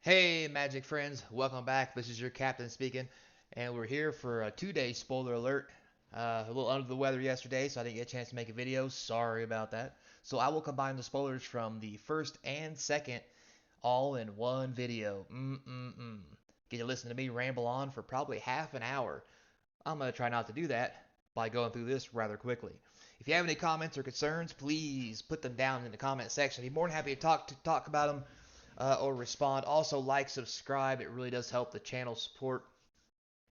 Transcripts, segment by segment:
Hey, Magic friends, welcome back. This is your captain speaking, and we're here for a 2-day spoiler alert. A little under the weather yesterday, so I didn't get a chance to make a video. Sorry about that. So I will combine the spoilers from the first and second all in one video. Get to listen to me ramble on for probably half an hour. I'm going to try not to do that by going through this rather quickly. If you have any comments or concerns, please put them down in the comment section. I'd be more than happy to talk about them or respond. Also, like, subscribe. It really does help the channel support,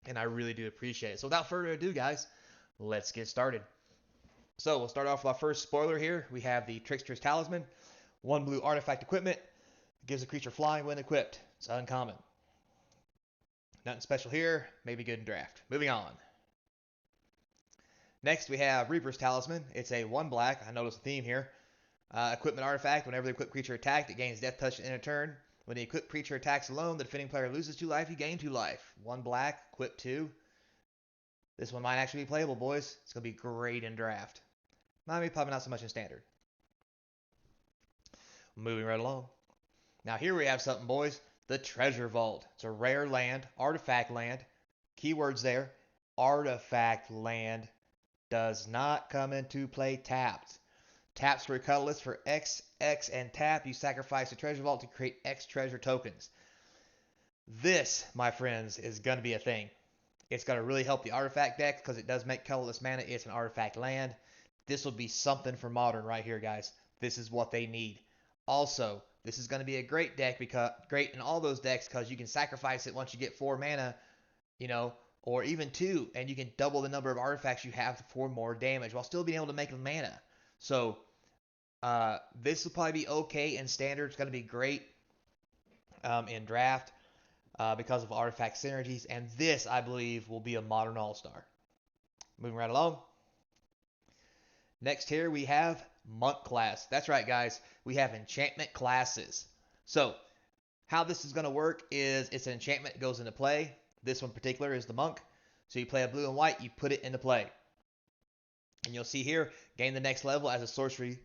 and I really do appreciate it. So without further ado, guys, let's get started. So we'll start off with our first spoiler here. We have the Tricksters Talisman. 1 blue artifact equipment. Gives a creature flying when equipped. It's uncommon. Nothing special here. Maybe good in draft. Moving on. Next, we have Reaper's Talisman. It's a 1 black. I noticed a theme here. Equipment artifact. Whenever the equipped creature attacked, it gains death touch in a turn. When the equipped creature attacks alone, the defending player loses 2 life. You gain 2 life. 1 black, equip 2. This one might actually be playable, boys. It's going to be great in draft. Maybe probably not so much in standard. Moving right along. Now here we have something, boys. The Treasure Vault. It's a rare land, artifact land. Keywords there. Artifact land does not come into play tapped. Taps for a colorless for X, X, and tap. You sacrifice the Treasure Vault to create X treasure tokens. This, my friends, is going to be a thing. It's going to really help the artifact deck because it does make colorless mana. It's an artifact land. This will be something for Modern right here, guys. This is what they need. Also, this is going to be a great deck because great in all those decks because you can sacrifice it once you get 4 mana, or even 2, and you can double the number of artifacts you have for more damage while still being able to make mana. So this will probably be okay in standard. It's going to be great in draft because of artifact synergies, and this, I believe, will be a Modern All-Star. Moving right along. Next here we have Monk class. That's right, guys. We have enchantment classes. So how this is going to work is it's an enchantment that goes into play. This one in particular is the Monk. So you play a blue and white, you put it into play. And you'll see here, gain the next level as a sorcery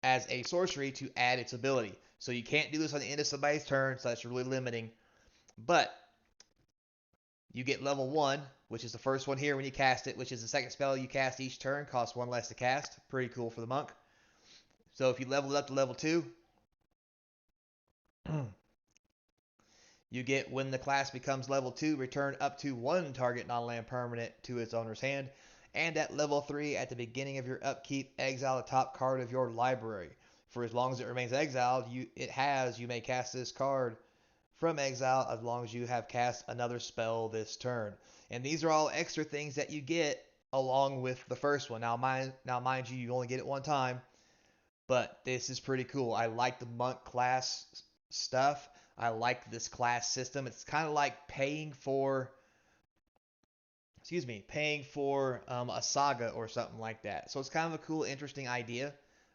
to add its ability. So you can't do this on the end of somebody's turn, so that's really limiting. But you get level 1, which is the first one here when you cast it, which is the second spell you cast each turn, costs 1 less to cast. Pretty cool for the Monk. So if you level it up to level 2, you get when the class becomes level 2, return up to 1 target non-land permanent to its owner's hand. And at level 3, at the beginning of your upkeep, exile the top card of your library. For as long as it remains exiled, you may cast this card from exile as long as you have cast another spell this turn. And these are all extra things that you get along with the first one. Now mind you only get it one time, but this is pretty cool. I like the Monk class stuff. I like this class system. It's kind of like paying for a saga or something like that. So it's kind of a cool, interesting idea.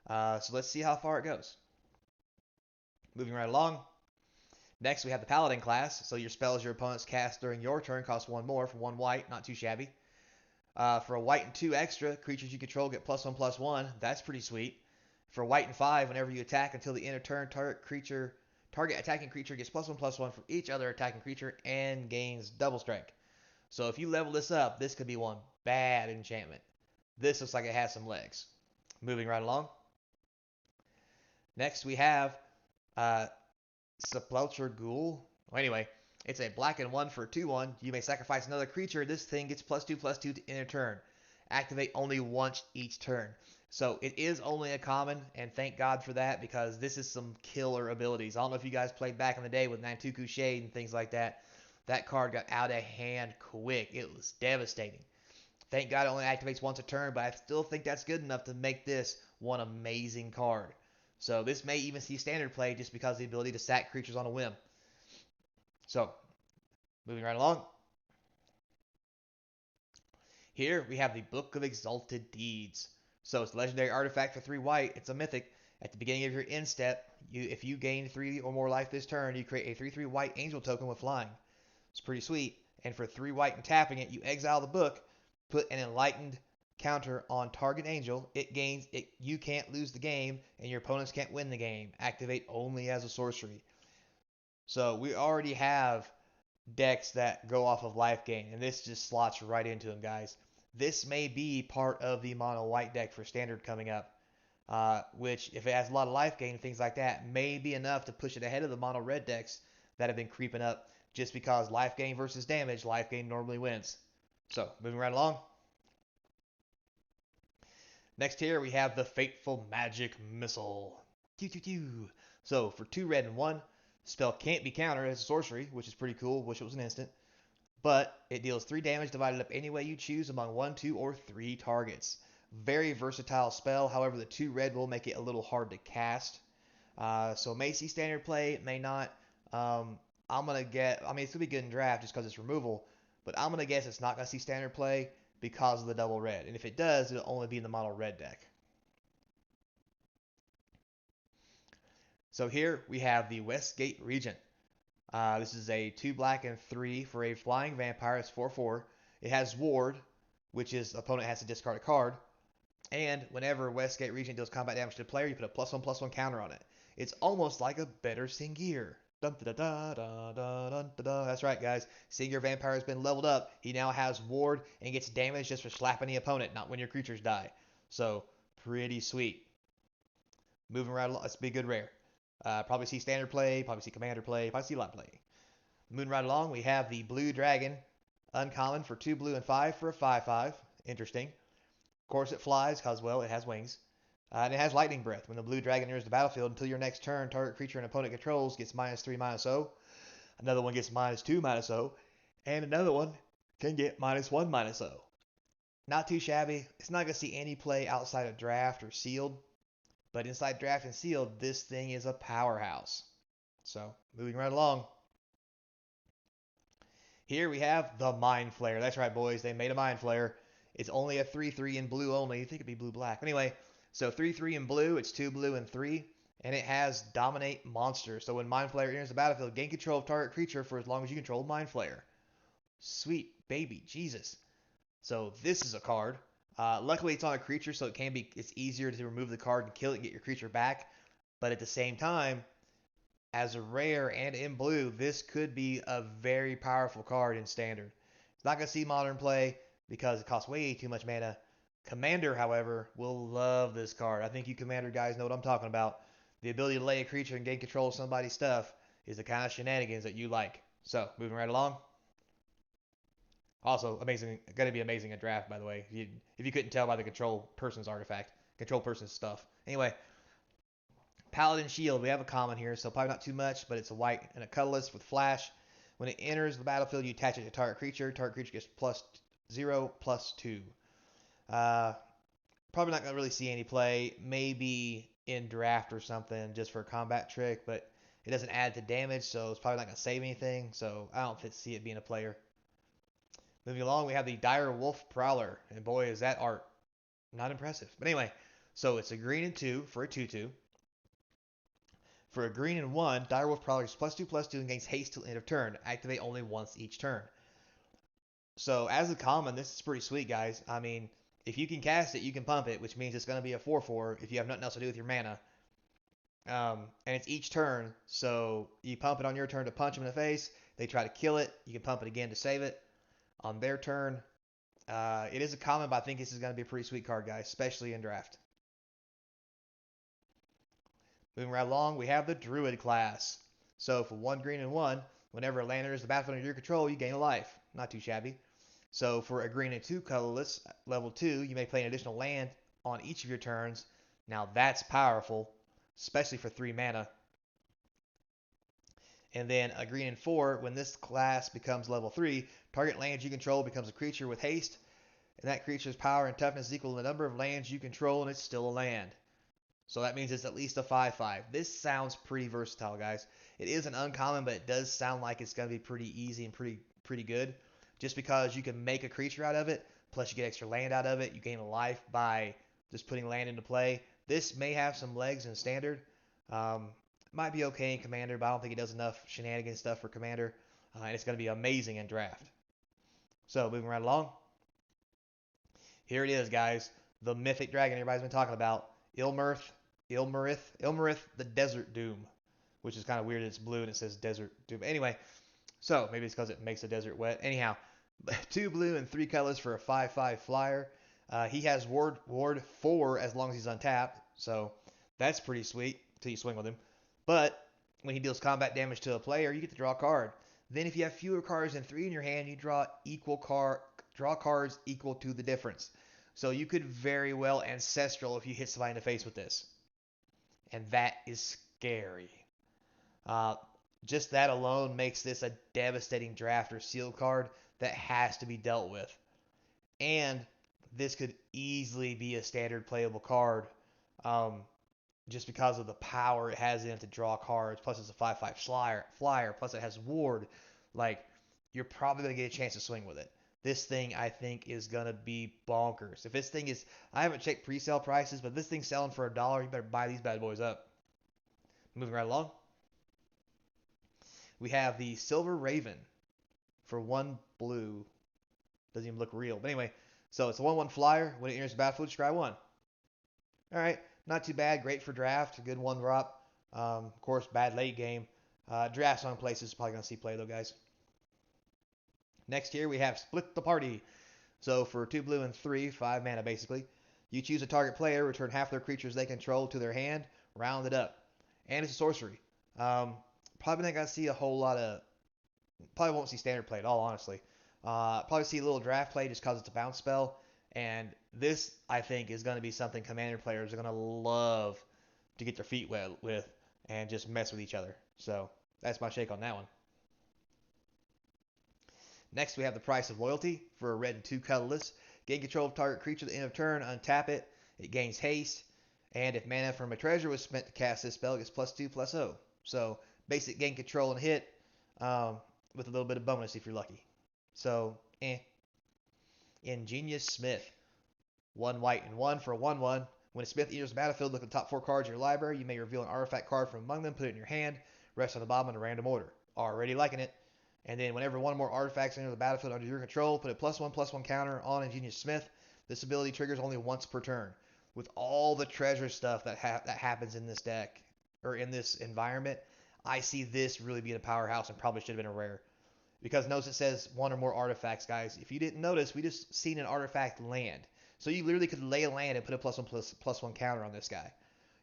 So let's see how far it goes. Moving right along. Next, we have the Paladin class. So your spells your opponents cast during your turn cost 1 more for 1 white. Not too shabby. For a white and 2 extra, creatures you control get +1/+1. That's pretty sweet. For a white and 5, whenever you attack until the end of turn, target attacking creature gets +1/+1 from each other attacking creature and gains double strike. So if you level this up, this could be one bad enchantment. This looks like it has some legs. Moving right along. Next, we have Sepulchre Ghoul. Well, anyway, it's a black and 1 for 2/1. You may sacrifice another creature. This thing gets +2/+2 to end a turn. Activate only once each turn. So it is only a common, and thank God for that because this is some killer abilities. I don't know if you guys played back in the day with Nantuku Shade and things like that. That card got out of hand quick. It was devastating. Thank God it only activates once a turn, but I still think that's good enough to make this one amazing card. So this may even see standard play just because of the ability to sack creatures on a whim. So, moving right along. Here we have the Book of Exalted Deeds. So it's a legendary artifact for 3 white. It's a mythic. At the beginning of your end step, if you gain 3 or more life this turn, you create a 3/3 white angel token with flying. It's pretty sweet. And for 3 white and tapping it, you exile the book, put an enlightened counter on target angel. It gains it. You can't lose the game, and your opponents can't win the game. Activate only as a sorcery. So we already have decks that go off of life gain, and this just slots right into them, guys. This may be part of the mono white deck for standard coming up, which, if it has a lot of life gain and things like that, may be enough to push it ahead of the mono red decks that have been creeping up just because life gain versus damage, life gain normally wins. So, moving right along. Next here, we have the Fateful Magic Missile. So, for 2 red and 1, spell can't be countered as a sorcery, which is pretty cool. Wish it was an instant. But it deals 3 damage divided up any way you choose among 1, 2, or 3 targets. Very versatile spell. However, the 2 red will make it a little hard to cast. So it may see standard play, it may not. I'm going to get, I mean, it's going to be good in draft just because it's removal. But I'm going to guess it's not going to see standard play because of the double red. And if it does, it'll only be in the mono red deck. So here we have the Westgate Regent. This is a 2 black and 3 for a flying vampire. It's 4/4. It has ward, which is opponent has to discard a card. And whenever Westgate Regent deals combat damage to the player, you put a +1/+1 counter on it. It's almost like a better Singir. Dun, da, da, da, da, dun, da, da. That's right, guys. Singir Vampire has been leveled up. He now has ward and gets damage just for slapping the opponent, not when your creatures die. So, pretty sweet. Moving right along. Let's be good rare. Probably see standard play, probably see commander play, probably see lot play. Moving right along, we have the Blue Dragon. Uncommon for 2 blue and 5 for a 5/5. Interesting. Of course, it flies because, well, it has wings. And it has lightning breath. When the blue dragon enters the battlefield, until your next turn, target creature an opponent controls gets -3/-0. Another one gets -2/-0. And another one can get -1/-0. Not too shabby. It's not going to see any play outside of draft or sealed. But inside draft and sealed, this thing is a powerhouse. So, moving right along. Here we have the Mind Flayer. That's right, boys. They made a Mind Flayer. It's only a 3/3 in blue only. You think it'd be blue-black. Anyway, so 3/3 in blue. It's 2 blue and 3. And it has Dominate Monster. So when Mind Flayer enters the battlefield, gain control of target creature for as long as you control Mind Flayer. Sweet baby Jesus. So this is a card. Luckily, it's on a creature, so it's easier to remove the card and kill it and get your creature back. But at the same time, as a rare and in blue, this could be a very powerful card in standard. It's not going to see modern play because it costs way too much mana. Commander, however, will love this card. I think you Commander guys know what I'm talking about. The ability to lay a creature and gain control of somebody's stuff is the kind of shenanigans that you like. So, moving right along. Also, amazing, going to be amazing at draft, by the way. If you couldn't tell by the control person's artifact, control person's stuff. Anyway, Paladin Shield, we have a common here, so probably not too much, but it's a white and a colorless with flash. When it enters the battlefield, you attach it to target creature. Target creature gets +0/+2. Probably not going to really see any play. Maybe in draft or something just for a combat trick, but it doesn't add to damage, so it's probably not going to save anything. So I don't see it being a player. Moving along, we have the Direwolf Prowler, and boy, is that art not impressive. But anyway, so it's a green and 2 for a 2/2. For a green and 1, Direwolf Prowler is +2/+2 and gains haste till end of turn. Activate only once each turn. So as a common, this is pretty sweet, guys. I mean, if you can cast it, you can pump it, which means it's going to be a 4/4 if you have nothing else to do with your mana. And it's each turn, so you pump it on your turn to punch them in the face. They try to kill it. You can pump it again to save it on their turn. It is a common, but I think this is going to be a pretty sweet card, guys, especially in draft. Moving right along, we have the Druid class. So for 1 green and 1, whenever a land enters the battlefield under your control, you gain a life. Not too shabby. So for a green and 2 colorless, level 2, you may play an additional land on each of your turns. Now that's powerful, especially for 3 mana. And then a green and 4, when this class becomes level 3, target land you control becomes a creature with haste, and that creature's power and toughness is equal to the number of lands you control, and it's still a land. So that means it's at least a 5/5. This sounds pretty versatile, guys. It is an uncommon, but it does sound like it's going to be pretty easy and pretty good. Just because you can make a creature out of it, plus you get extra land out of it, you gain a life by just putting land into play. This may have some legs in standard. Might be okay in commander, but I don't think it does enough shenanigans stuff for commander. And it's going to be amazing in draft. So moving right along. Here it is, guys. The Mythic Dragon everybody's been talking about. Ilmirith, the Desert Doom. which is kind of weird. It's blue and it says desert. But anyway, so maybe it's because it makes the desert wet. Anyhow, 2 blue and 3 colors for a 5/5 flyer. He has ward 4 as long as he's untapped, so that's pretty sweet until you swing with him. But when he deals combat damage to a player, you get to draw a card. Then if you have fewer cards than 3 in your hand, you draw cards equal to the difference. So you could very well ancestral if you hit somebody in the face with this. And that is scary. Uh, just that alone makes this a devastating draft or sealed card that has to be dealt with. And this could easily be a standard playable card just because of the power it has in it to draw cards. Plus, it's a 5/5 flyer. Plus, it has ward. Like, you're probably going to get a chance to swing with it. This thing, I think, is going to be bonkers. If this thing is, I haven't checked pre-sale prices, but if this thing's selling for $1, you better buy these bad boys up. Moving right along. We have the Silver Raven for 1 blue. Doesn't even look real. But anyway, so it's a 1/1 flyer. When it enters the battlefield, scry 1. All right, not too bad. Great for draft. A good 1-drop. Of course, bad late game. Drafts on places probably going to see play, though, guys. Next here, we have Split the Party. So for 2 blue and 3, 5 mana basically, you choose a target player, return half their creatures they control to their hand, round it up. And it's a sorcery. Probably not going to see a whole lot of... Probably won't see standard play at all, honestly. Probably see a little draft play just because it's a bounce spell. And this, I think, is going to be something Commander players are going to love to get their feet wet with and just mess with each other. So that's my shake on that one. Next, we have the Price of Loyalty for a red and 2 colorless. Gain control of target creature at the end of turn, untap it. It gains haste. And if mana from a treasure was spent to cast this spell, it gets +2/+0. So basic gain control and hit with a little bit of bonus if you're lucky. So, Ingenious Smith. 1 white and 1 for a 1/1. When a Smith enters the battlefield, look at the top 4 cards of your library. You may reveal an artifact card from among them, put it in your hand, rest on the bottom in a random order. Already liking it. And then whenever one or more artifacts enter the battlefield under your control, put a +1/+1 counter on Ingenious Smith. This ability triggers only once per turn. With all the treasure stuff that happens in this deck, or in this environment, I see this really being a powerhouse and probably should have been a rare. Because notice it says 1 or more artifacts, guys. If you didn't notice, we just seen an artifact land. So you literally could lay a land and put a +1/+1 counter on this guy.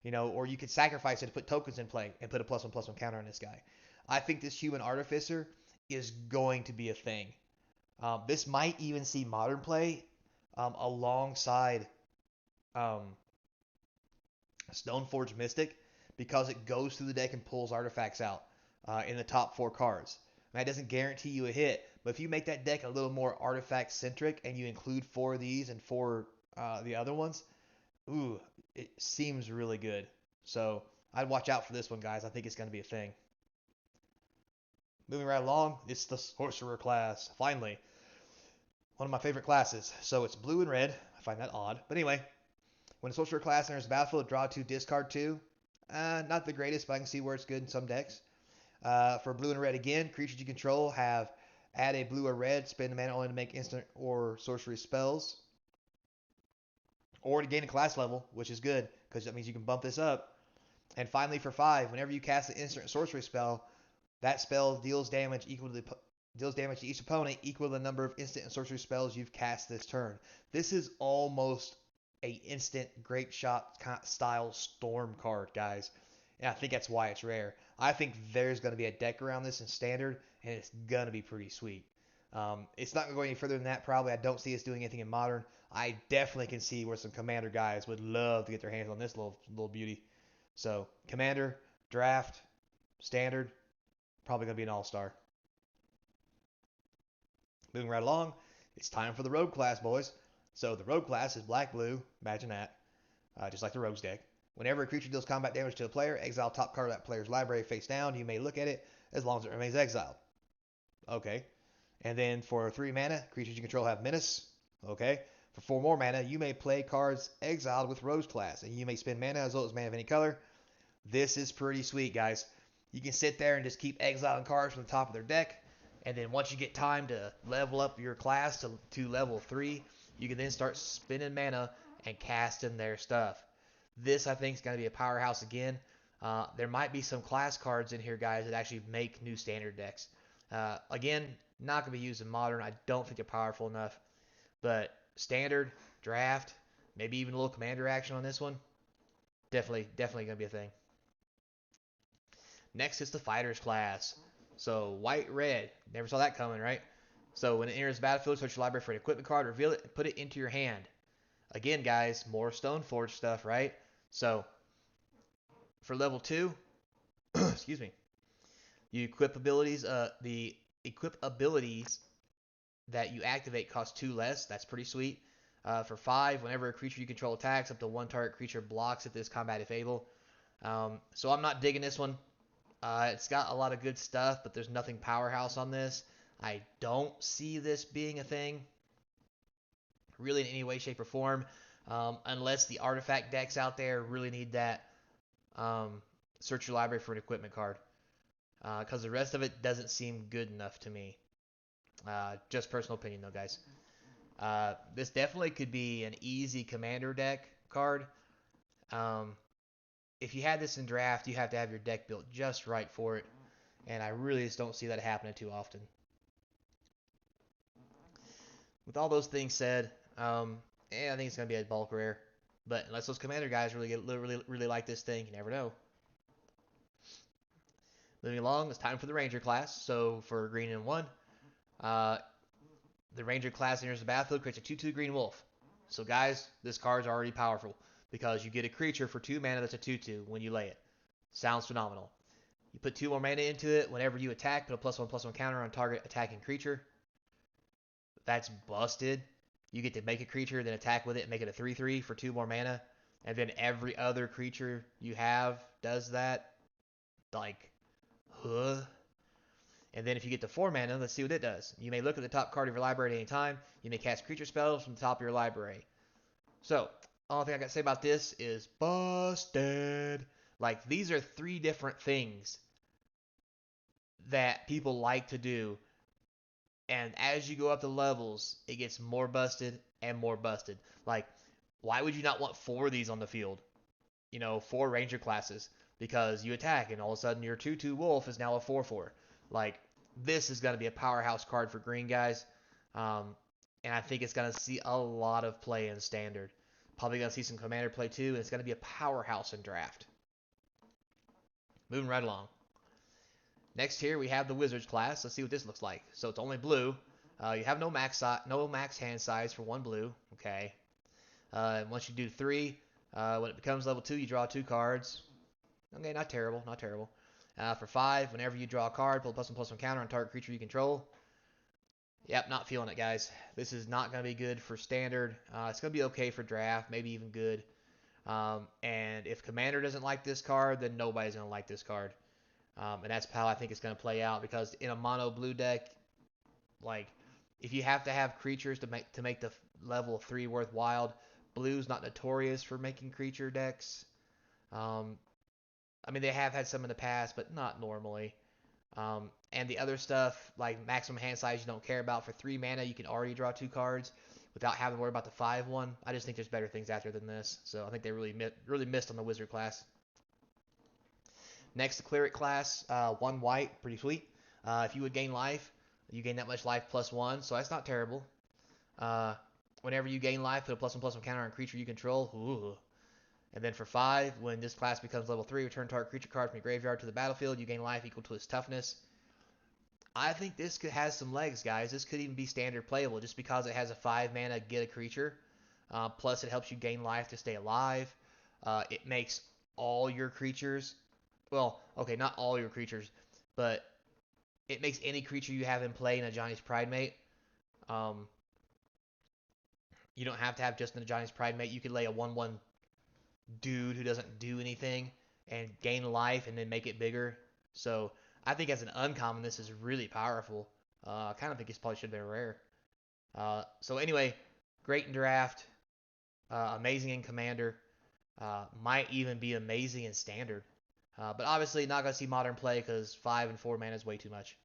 You know, or you could sacrifice it to put tokens in play and put a +1/+1 counter on this guy. I think this Human Artificer is going to be a thing. This might even see modern play alongside Stoneforge Mystic because it goes through the deck and pulls artifacts out in the top 4 cards. That doesn't guarantee you a hit, but if you make that deck a little more artifact centric and you include 4 of these and 4 the other ones, ooh, it seems really good. So I'd watch out for this one, guys. I think it's going to be a thing. Moving right along, it's the Sorcerer class. Finally, one of my favorite classes. So it's blue and red. I find that odd. But anyway, when the Sorcerer class enters the battlefield, draw 2, discard 2. Not the greatest, but I can see where it's good in some decks. For blue and red again, creatures you control have add a blue or red, spend mana only to make instant or sorcery spells. Or to gain a class level, which is good, because that means you can bump this up. And finally for 5, whenever you cast an instant or sorcery spell, that spell deals damage to each opponent equal to the number of instant and sorcery spells you've cast this turn. This is almost a instant great shot style storm card, guys. And I think that's why it's rare. I think there's going to be a deck around this in standard, and it's going to be pretty sweet. It's not going to go any further than that, probably. I don't see us doing anything in modern. I definitely can see where some commander guys would love to get their hands on this little beauty. So, commander, draft, standard, probably going to be an all-star. Moving right along, it's time for the rogue class, boys. So the rogue class is black-blue. Imagine that. Just like the rogues deck. Whenever a creature deals combat damage to a player, exile top card of that player's library face down. You may look at it as long as it remains exiled. Okay. And then for 3 mana, creatures you control have menace. Okay. For 4 more mana, you may play cards exiled with Rose class, and you may spend mana as well as mana of any color. This is pretty sweet, guys. You can sit there and just keep exiling cards from the top of their deck, and then once you get time to level up your class to level 3, you can then start spending mana and casting their stuff. This, I think, is going to be a powerhouse again. There might be some class cards in here, guys, that actually make new standard decks. Again, not going to be used in modern. I don't think they're powerful enough. But standard, draft, maybe even a little commander action on this one. Definitely going to be a thing. Next is the fighters class. So white, red. Never saw that coming, right? So when it enters the battlefield, search your library for an equipment card, reveal it, and put it into your hand. Again, guys, more Stoneforge stuff, right? So for level 2, excuse me, you equip abilities. The equip abilities that you activate cost 2 less. That's pretty sweet. For 5, whenever a creature you control attacks, up to 1 target creature blocks if this combat if able. So I'm not digging this one. It's got a lot of good stuff, but there's nothing powerhouse on this. I don't see this being a thing, really, in any way, shape, or form, unless the artifact decks out there really need that. Search your library for an equipment card, because the rest of it doesn't seem good enough to me. Just personal opinion, though, guys. This definitely could be an easy commander deck card. If you had this in draft, you have to have your deck built just right for it, and I really just don't see that happening too often. With all those things said, I think it's going to be a bulk rare. But unless those commander guys really like this thing, you never know. Moving along, it's time for the ranger class. So for green and 1, the ranger class enters the battlefield, creates a 2/2 green wolf. So guys, this card's already powerful because you get a creature for 2 mana that's a 2/2 when you lay it. Sounds phenomenal. You put 2 more mana into it. Whenever you attack, put a +1/+1 counter on target attacking creature. That's busted. You get to make a creature, then attack with it and make it a 3/3 for 2 more mana. And then every other creature you have does that. Like, huh? And then if you get to 4 mana, let's see what it does. You may look at the top card of your library at any time. You may cast creature spells from the top of your library. So, all thing I got to say about this is busted. Like, these are 3 different things that people like to do. And as you go up the levels, it gets more busted and more busted. Like, why would you not want 4 of these on the field? 4 ranger classes. Because you attack, and all of a sudden your 2/2 wolf is now a 4/4. Like, this is going to be a powerhouse card for green guys. And I think it's going to see a lot of play in standard. Probably going to see some commander play too, and it's going to be a powerhouse in draft. Moving right along. Next here we have the wizards class. Let's see what this looks like. So it's only blue. You have no max hand size for 1 blue. Okay. And once you do 3, when it becomes level 2, you draw 2 cards. Okay, not terrible, not terrible. For 5, whenever you draw a card, pull a +1/+1 counter on target creature you control. Yep, not feeling it, guys. This is not going to be good for standard. It's going to be okay for draft, maybe even good. And if commander doesn't like this card, then nobody's going to like this card. And that's how I think it's going to play out, because in a mono blue deck, like, if you have to have creatures to make the level 3 worthwhile, blue's not notorious for making creature decks. I mean, they have had some in the past, but not normally. And the other stuff, like maximum hand size, you don't care about. For 3 mana, you can already draw 2 cards without having to worry about the 5/1. I just think there's better things out there than this. So I think they really missed on the wizard class. Next, the cleric class, 1 white, pretty sweet. If you would gain life, you gain that much life +1, so that's not terrible. Whenever you gain life, put a +1/+1 counter on creature you control. Ooh. And then for 5, when this class becomes level 3, return target creature card from your graveyard to the battlefield. You gain life equal to its toughness. I think this has some legs, guys. This could even be standard playable just because it has a 5 mana get a creature. Plus, it helps you gain life to stay alive. It makes all your creatures, well, okay, not all your creatures, but it makes any creature you have in play in a Johnny's Pridemate. You don't have to have just a Johnny's Pridemate. You could lay a 1/1 dude who doesn't do anything and gain life and then make it bigger. So I think as an uncommon, this is really powerful. I kind of think this probably should have been rare. So anyway, great in draft, amazing in commander, might even be amazing in standard. But obviously not going to see modern play because 5 and 4 mana is way too much.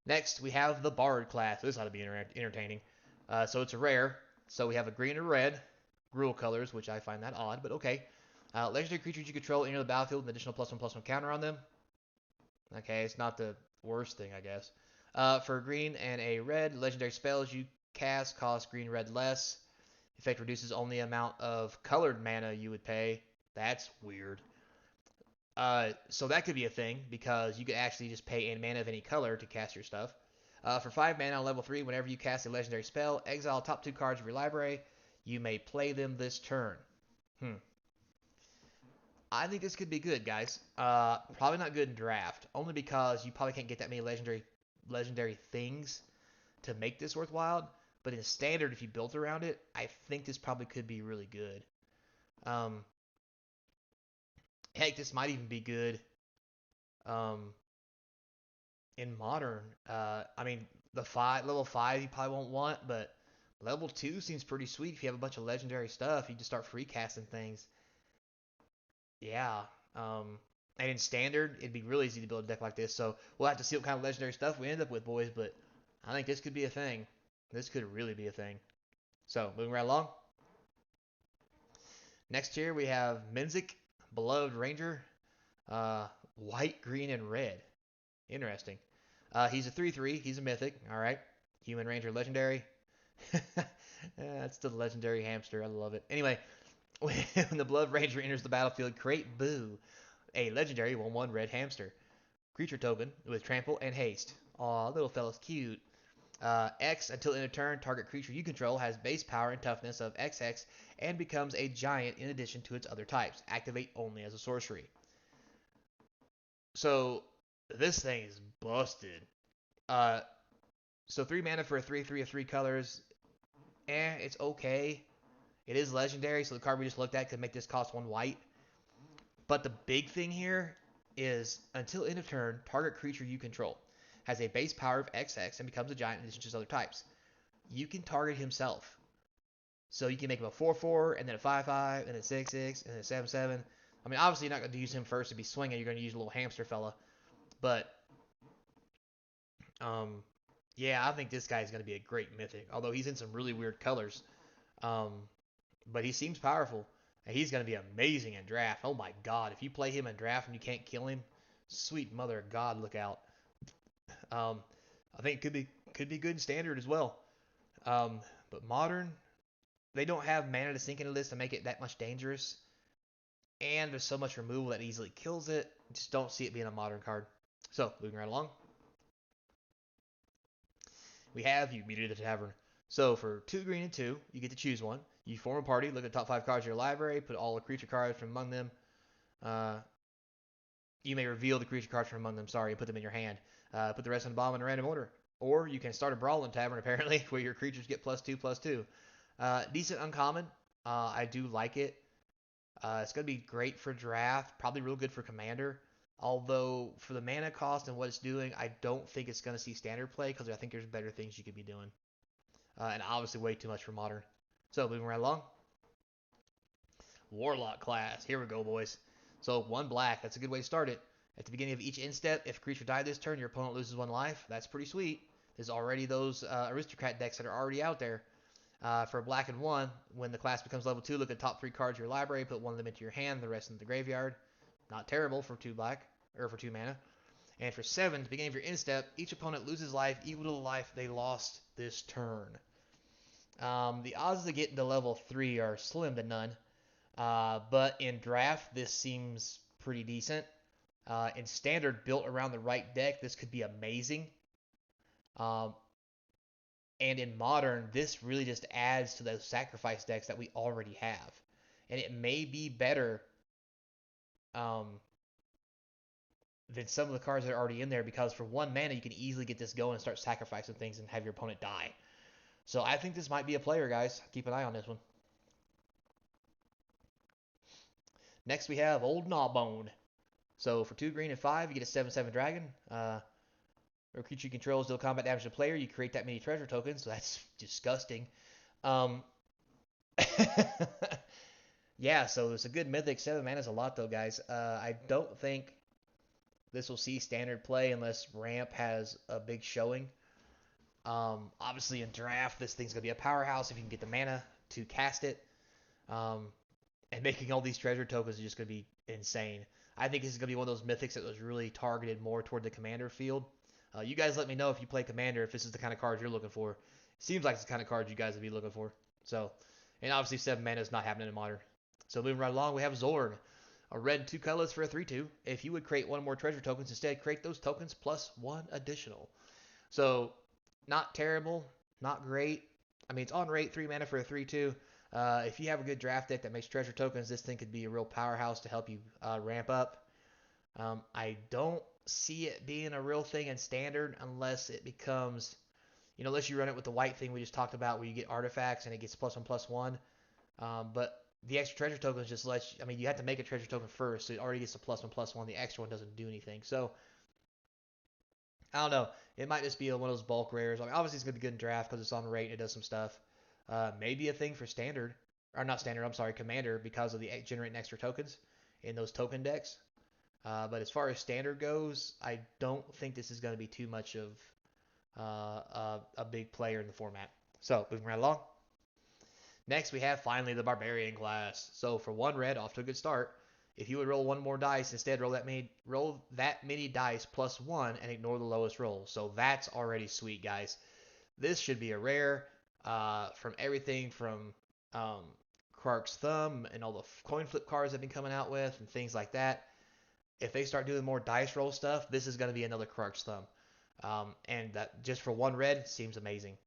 Next, we have the Bard class. This ought to be entertaining. So it's a rare. So we have a green and red rule colors, which I find that odd, but okay. Legendary creatures you control enter the battlefield with an additional +1/+1 counter on them. Okay, it's not the worst thing, I guess. For green and a red, legendary spells you cast cost green, red less. Effect reduces only the amount of colored mana you would pay. That's weird. So that could be a thing because you could actually just pay a mana of any color to cast your stuff. For 5 mana on level 3, whenever you cast a legendary spell, exile top 2 cards of your library. You may play them this turn. I think this could be good, guys. Probably not good in draft, only because you probably can't get that many legendary things to make this worthwhile. But in standard, if you built around it, I think this probably could be really good. Heck, this might even be good in modern. I mean, level 5 you probably won't want, but level 2 seems pretty sweet. If you have a bunch of legendary stuff, you just start free casting things. Yeah. And in standard, it'd be really easy to build a deck like this. So we'll have to see what kind of legendary stuff we end up with, boys. But I think this could be a thing. This could really be a thing. So moving right along. Next here we have Minsk, Beloved Ranger, white, green, and red. Interesting. He's a 3/3. He's a mythic. All right. Human Ranger Legendary. That's the legendary hamster. I love it. Anyway, when the Blood Ranger enters the battlefield, create Boo, a legendary 1/1 red hamster. Creature token with trample and haste. Aw, little fella's cute. X, until end of turn, target creature you control has base power and toughness of XX and becomes a giant in addition to its other types. Activate only as a sorcery. So, this thing is busted. So 3 mana for a 3/3 of 3 colors. It's okay. It is legendary, so the card we just looked at could make this cost 1 white. But the big thing here is, until end of turn, target creature you control has a base power of XX and becomes a giant in addition to his other types. You can target himself. So you can make him a 4/4, and then a 5/5, and a 6/6, and a 7/7. I mean, obviously you're not going to use him first to be swinging. You're going to use a little hamster fella. But, yeah, I think this guy is going to be a great mythic. Although he's in some really weird colors. But he seems powerful. And he's going to be amazing in draft. Oh my god, if you play him in draft and you can't kill him, sweet mother of God, look out. I think it could be good in standard as well. But modern, they don't have mana to sink into this to make it that much dangerous. And there's so much removal that easily kills it. Just don't see it being a modern card. So, moving right along. We have you meet at the Tavern. So for 2 green and 2, you get to choose one. You form a party, look at the top 5 cards of your library, put all the creature cards from among them. You may reveal the creature cards from among them, and put them in your hand. Put the rest on the bottom in a random order. Or you can start a brawl in Tavern, apparently, where your creatures get +2/+2. Decent uncommon. I do like it. It's going to be great for draft. Probably real good for commander. Although, for the mana cost and what it's doing, I don't think it's going to see standard play because I think there's better things you could be doing. And obviously way too much for modern. So, moving right along. Warlock class. Here we go, boys. So, 1 black. That's a good way to start it. At the beginning of each instep, if a creature died this turn, your opponent loses 1 life. That's pretty sweet. There's already those aristocrat decks that are already out there. For black and 1, when the class becomes level 2, look at the top 3 cards of your library, put 1 of them into your hand, the rest into the graveyard. Not terrible for 2 black, or for 2 mana. And for 7, at the beginning of your instep, each opponent loses life equal to the life they lost this turn. The odds to get into level 3 are slim to none. But in draft, this seems pretty decent. In standard, built around the right deck, this could be amazing. And in modern, this really just adds to those sacrifice decks that we already have. And it may be better than some of the cards that are already in there, because for 1 mana, you can easily get this going and start sacrificing things and have your opponent die. So I think this might be a player, guys. Keep an eye on this one. Next, we have Old Nawbone. So for 2 green and 5, you get a 7/7 dragon. Or creature you control deal combat damage to the player. You create that many treasure tokens, so that's disgusting. Yeah, so it's a good mythic. 7 mana is a lot, though, guys. I don't think this will see standard play unless ramp has a big showing. Obviously, in draft, this thing's going to be a powerhouse if you can get the mana to cast it. And making all these treasure tokens is just going to be insane. I think this is going to be one of those mythics that was really targeted more toward the commander field. You guys let me know if you play commander, if this is the kind of cards you're looking for. It seems like it's the kind of cards you guys would be looking for. So, and obviously 7 mana is not happening in modern. So moving right along, we have Zorn. A red 2 colors for a 3/2. If you would create one more treasure tokens, instead create those tokens plus 1 additional. So, not terrible, not great. I mean, it's on rate, 3 mana for a 3/2. If you have a good draft deck that makes treasure tokens, this thing could be a real powerhouse to help you ramp up. I don't see it being a real thing in standard unless it becomes, unless you run it with the white thing we just talked about where you get artifacts and it gets +1/+1. But the extra treasure tokens just lets you, I mean, you have to make a treasure token first, so it already gets the +1/+1. The extra one doesn't do anything. So, I don't know. It might just be one of those bulk rares. I mean, obviously, it's going to be good in draft because it's on rate and it does some stuff. Maybe a thing for standard, or not standard, I'm sorry, commander, because of the generating extra tokens in those token decks. But as far as standard goes, I don't think this is going to be too much of a big player in the format. So, moving right along. Next, we have finally the Barbarian Glass. So, for 1 red, off to a good start. If you would roll 1 more dice, instead roll that many dice +1 and ignore the lowest roll. So that's already sweet, guys. This should be a rare. From everything from Krark's Thumb and all the coin flip cards they've been coming out with and things like that. If they start doing more dice roll stuff, this is going to be another Krark's Thumb. And that just for 1 red seems amazing.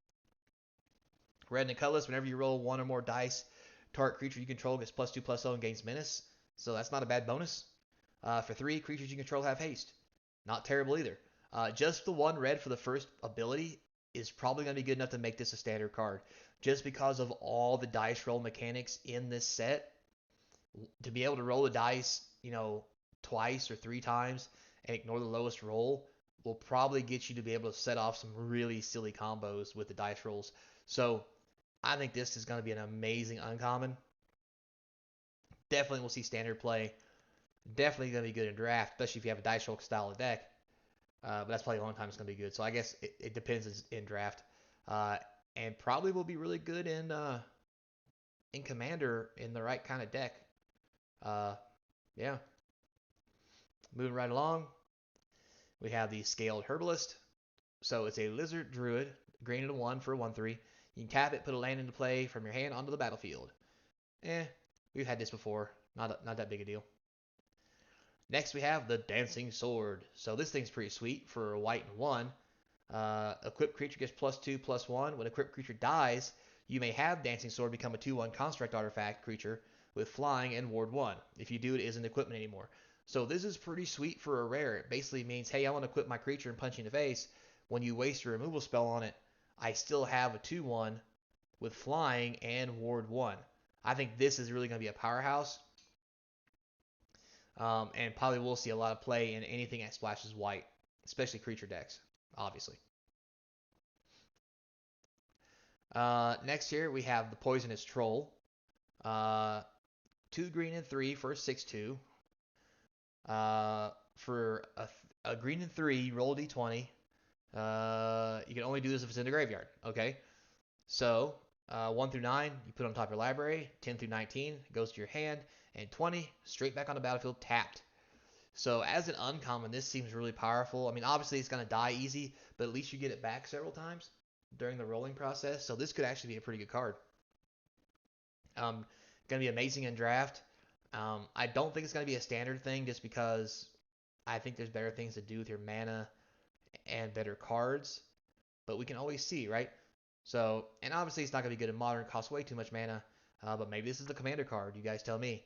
Red and colorless, whenever you roll 1 or more dice, target creature you control gets +2/+0 and gains menace. So that's not a bad bonus. For 3, creatures you control have haste. Not terrible either. Just the 1 red for the first ability is probably going to be good enough to make this a standard card. Just because of all the dice roll mechanics in this set, to be able to roll the dice, twice or 3 times and ignore the lowest roll will probably get you to be able to set off some really silly combos with the dice rolls. So I think this is going to be an amazing uncommon. Definitely will see standard play. Definitely going to be good in draft, especially if you have a dice roll style of deck. But that's probably a long time it's going to be good. So I guess it depends in draft. And probably will be really good in Commander in the right kind of deck. Yeah. Moving right along, we have the Scaled Herbalist. So it's a Lizard Druid, green and a 1 for a 1/3. You can tap it, put a land into play from your hand onto the battlefield. We've had this before. Not that big a deal. Next, we have the Dancing Sword. So this thing's pretty sweet for a white and 1. Equipped creature gets +2/+1. When equipped creature dies, you may have Dancing Sword become a 2/1 construct artifact creature with flying and ward 1. If you do, it isn't equipment anymore. So this is pretty sweet for a rare. It basically means, hey, I want to equip my creature and punch you in the face. When you waste a removal spell on it, I still have a 2/1 with flying and ward 1. I think this is really going to be a powerhouse. And probably will see a lot of play in anything that splashes white, especially creature decks, obviously. Next here, we have the Poisonous Troll. 2 green and 3 for a 6/2. For a green and 3, roll d20. You can only do this if it's in the graveyard. Okay. So 1 through 9, you put on top of your library. 10 through 19 goes to your hand, and 20 straight back on the battlefield tapped. So as an uncommon, this seems really powerful. I mean, obviously it's going to die easy, but at least you get it back several times during the rolling process. So this could actually be a pretty good card. Going to be amazing in draft. I don't think it's going to be a standard thing just because I think there's better things to do with your mana and better cards. But we can always see, right? So, and obviously it's not going to be good in modern. It costs way too much mana. But maybe this is the commander card. You guys tell me.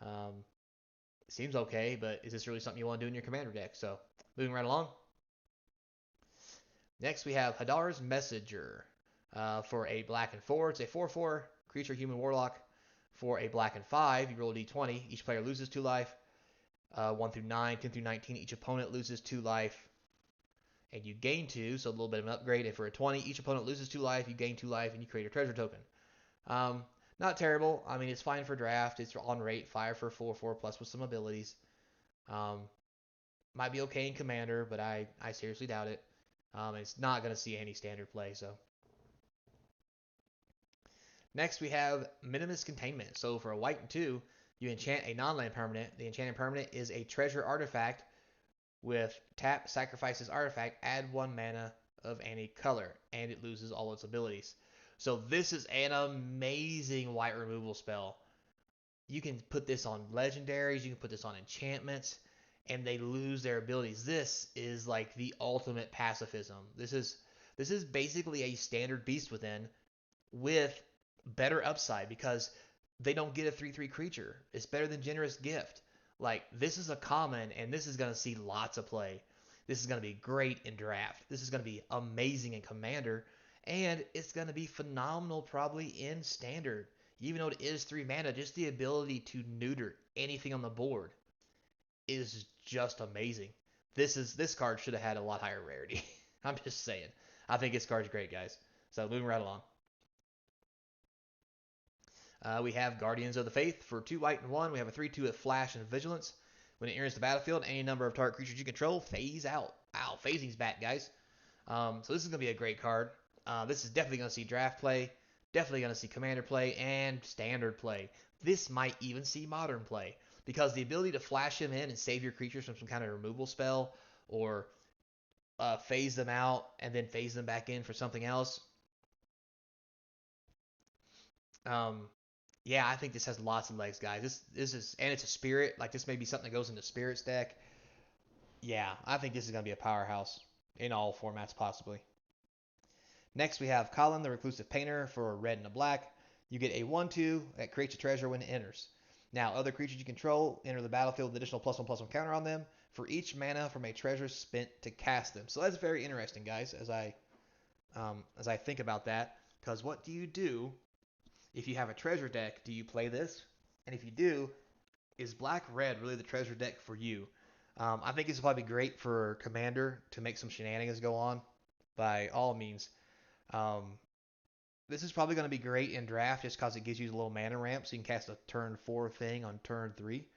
It seems okay, but is this really something you want to do in your commander deck? So, moving right along. Next, we have Hadars Messenger for a black and 4. It's a 4/4 creature human warlock. For a black and 5, you roll a d20. Each player loses 2 life. 1 through 9, 10 through 19, each opponent loses 2 life. And you gain 2, so a little bit of an upgrade. And for a 20, each opponent loses 2 life, you gain 2 life, and you create a treasure token. Not terrible. I mean, it's fine for draft. It's on rate, 5 for 4/4 plus with some abilities. Might be okay in commander, but I seriously doubt it. It's not going to see any standard play. So next we have Minimus Containment. So for a white and 2, You enchant a non-land permanent. The enchanted permanent is a treasure artifact with tap, sacrifices artifact, add 1 mana of any color, and it loses all its abilities. So this is an amazing white removal spell. You can put this on legendaries, you can put this on enchantments, and they lose their abilities. This is like the ultimate pacifism. This is basically a standard beast within with better upside because they don't get a 3/3 creature. It's better than generous gift. Like this is a common and this is going to see lots of play. This is going to be great in draft. This is going to be amazing in commander and it's going to be phenomenal probably in standard. Even though it is 3 mana, just the ability to neuter anything on the board is just amazing. This card should have had a lot higher rarity. I'm just saying. I think this card's great, guys. So moving right along. We have Guardians of the Faith for 2 white and 1. We have a 3/2 with Flash and Vigilance. When it enters the battlefield, any number of target creatures you control phase out. Wow, phasing's back, guys. So this is going to be a great card. This is definitely going to see draft play, definitely going to see commander play, and standard play. This might even see modern play because the ability to flash him in and save your creatures from some kind of removal spell or phase them out and then phase them back in for something else. Yeah, I think this has lots of legs, guys. This is and it's a spirit. Like this may be something that goes into spirits deck. Yeah, I think this is gonna be a powerhouse in all formats possibly. Next we have Colin, the Reclusive Painter for a red and a black. You get a 1/2 that creates a treasure when it enters. Now other creatures you control enter the battlefield with additional +1/+1 counter on them for each mana from a treasure spent to cast them. So that's very interesting, guys. As I think about that, because what do you do if you have a treasure deck? Do you play this? And if you do, is black red really the treasure deck for you? I think this will probably be great for commander to make some shenanigans go on. By all means, um, this is probably going to be great in draft just because it gives you a little mana ramp, so you can cast a turn 4 thing on turn 3.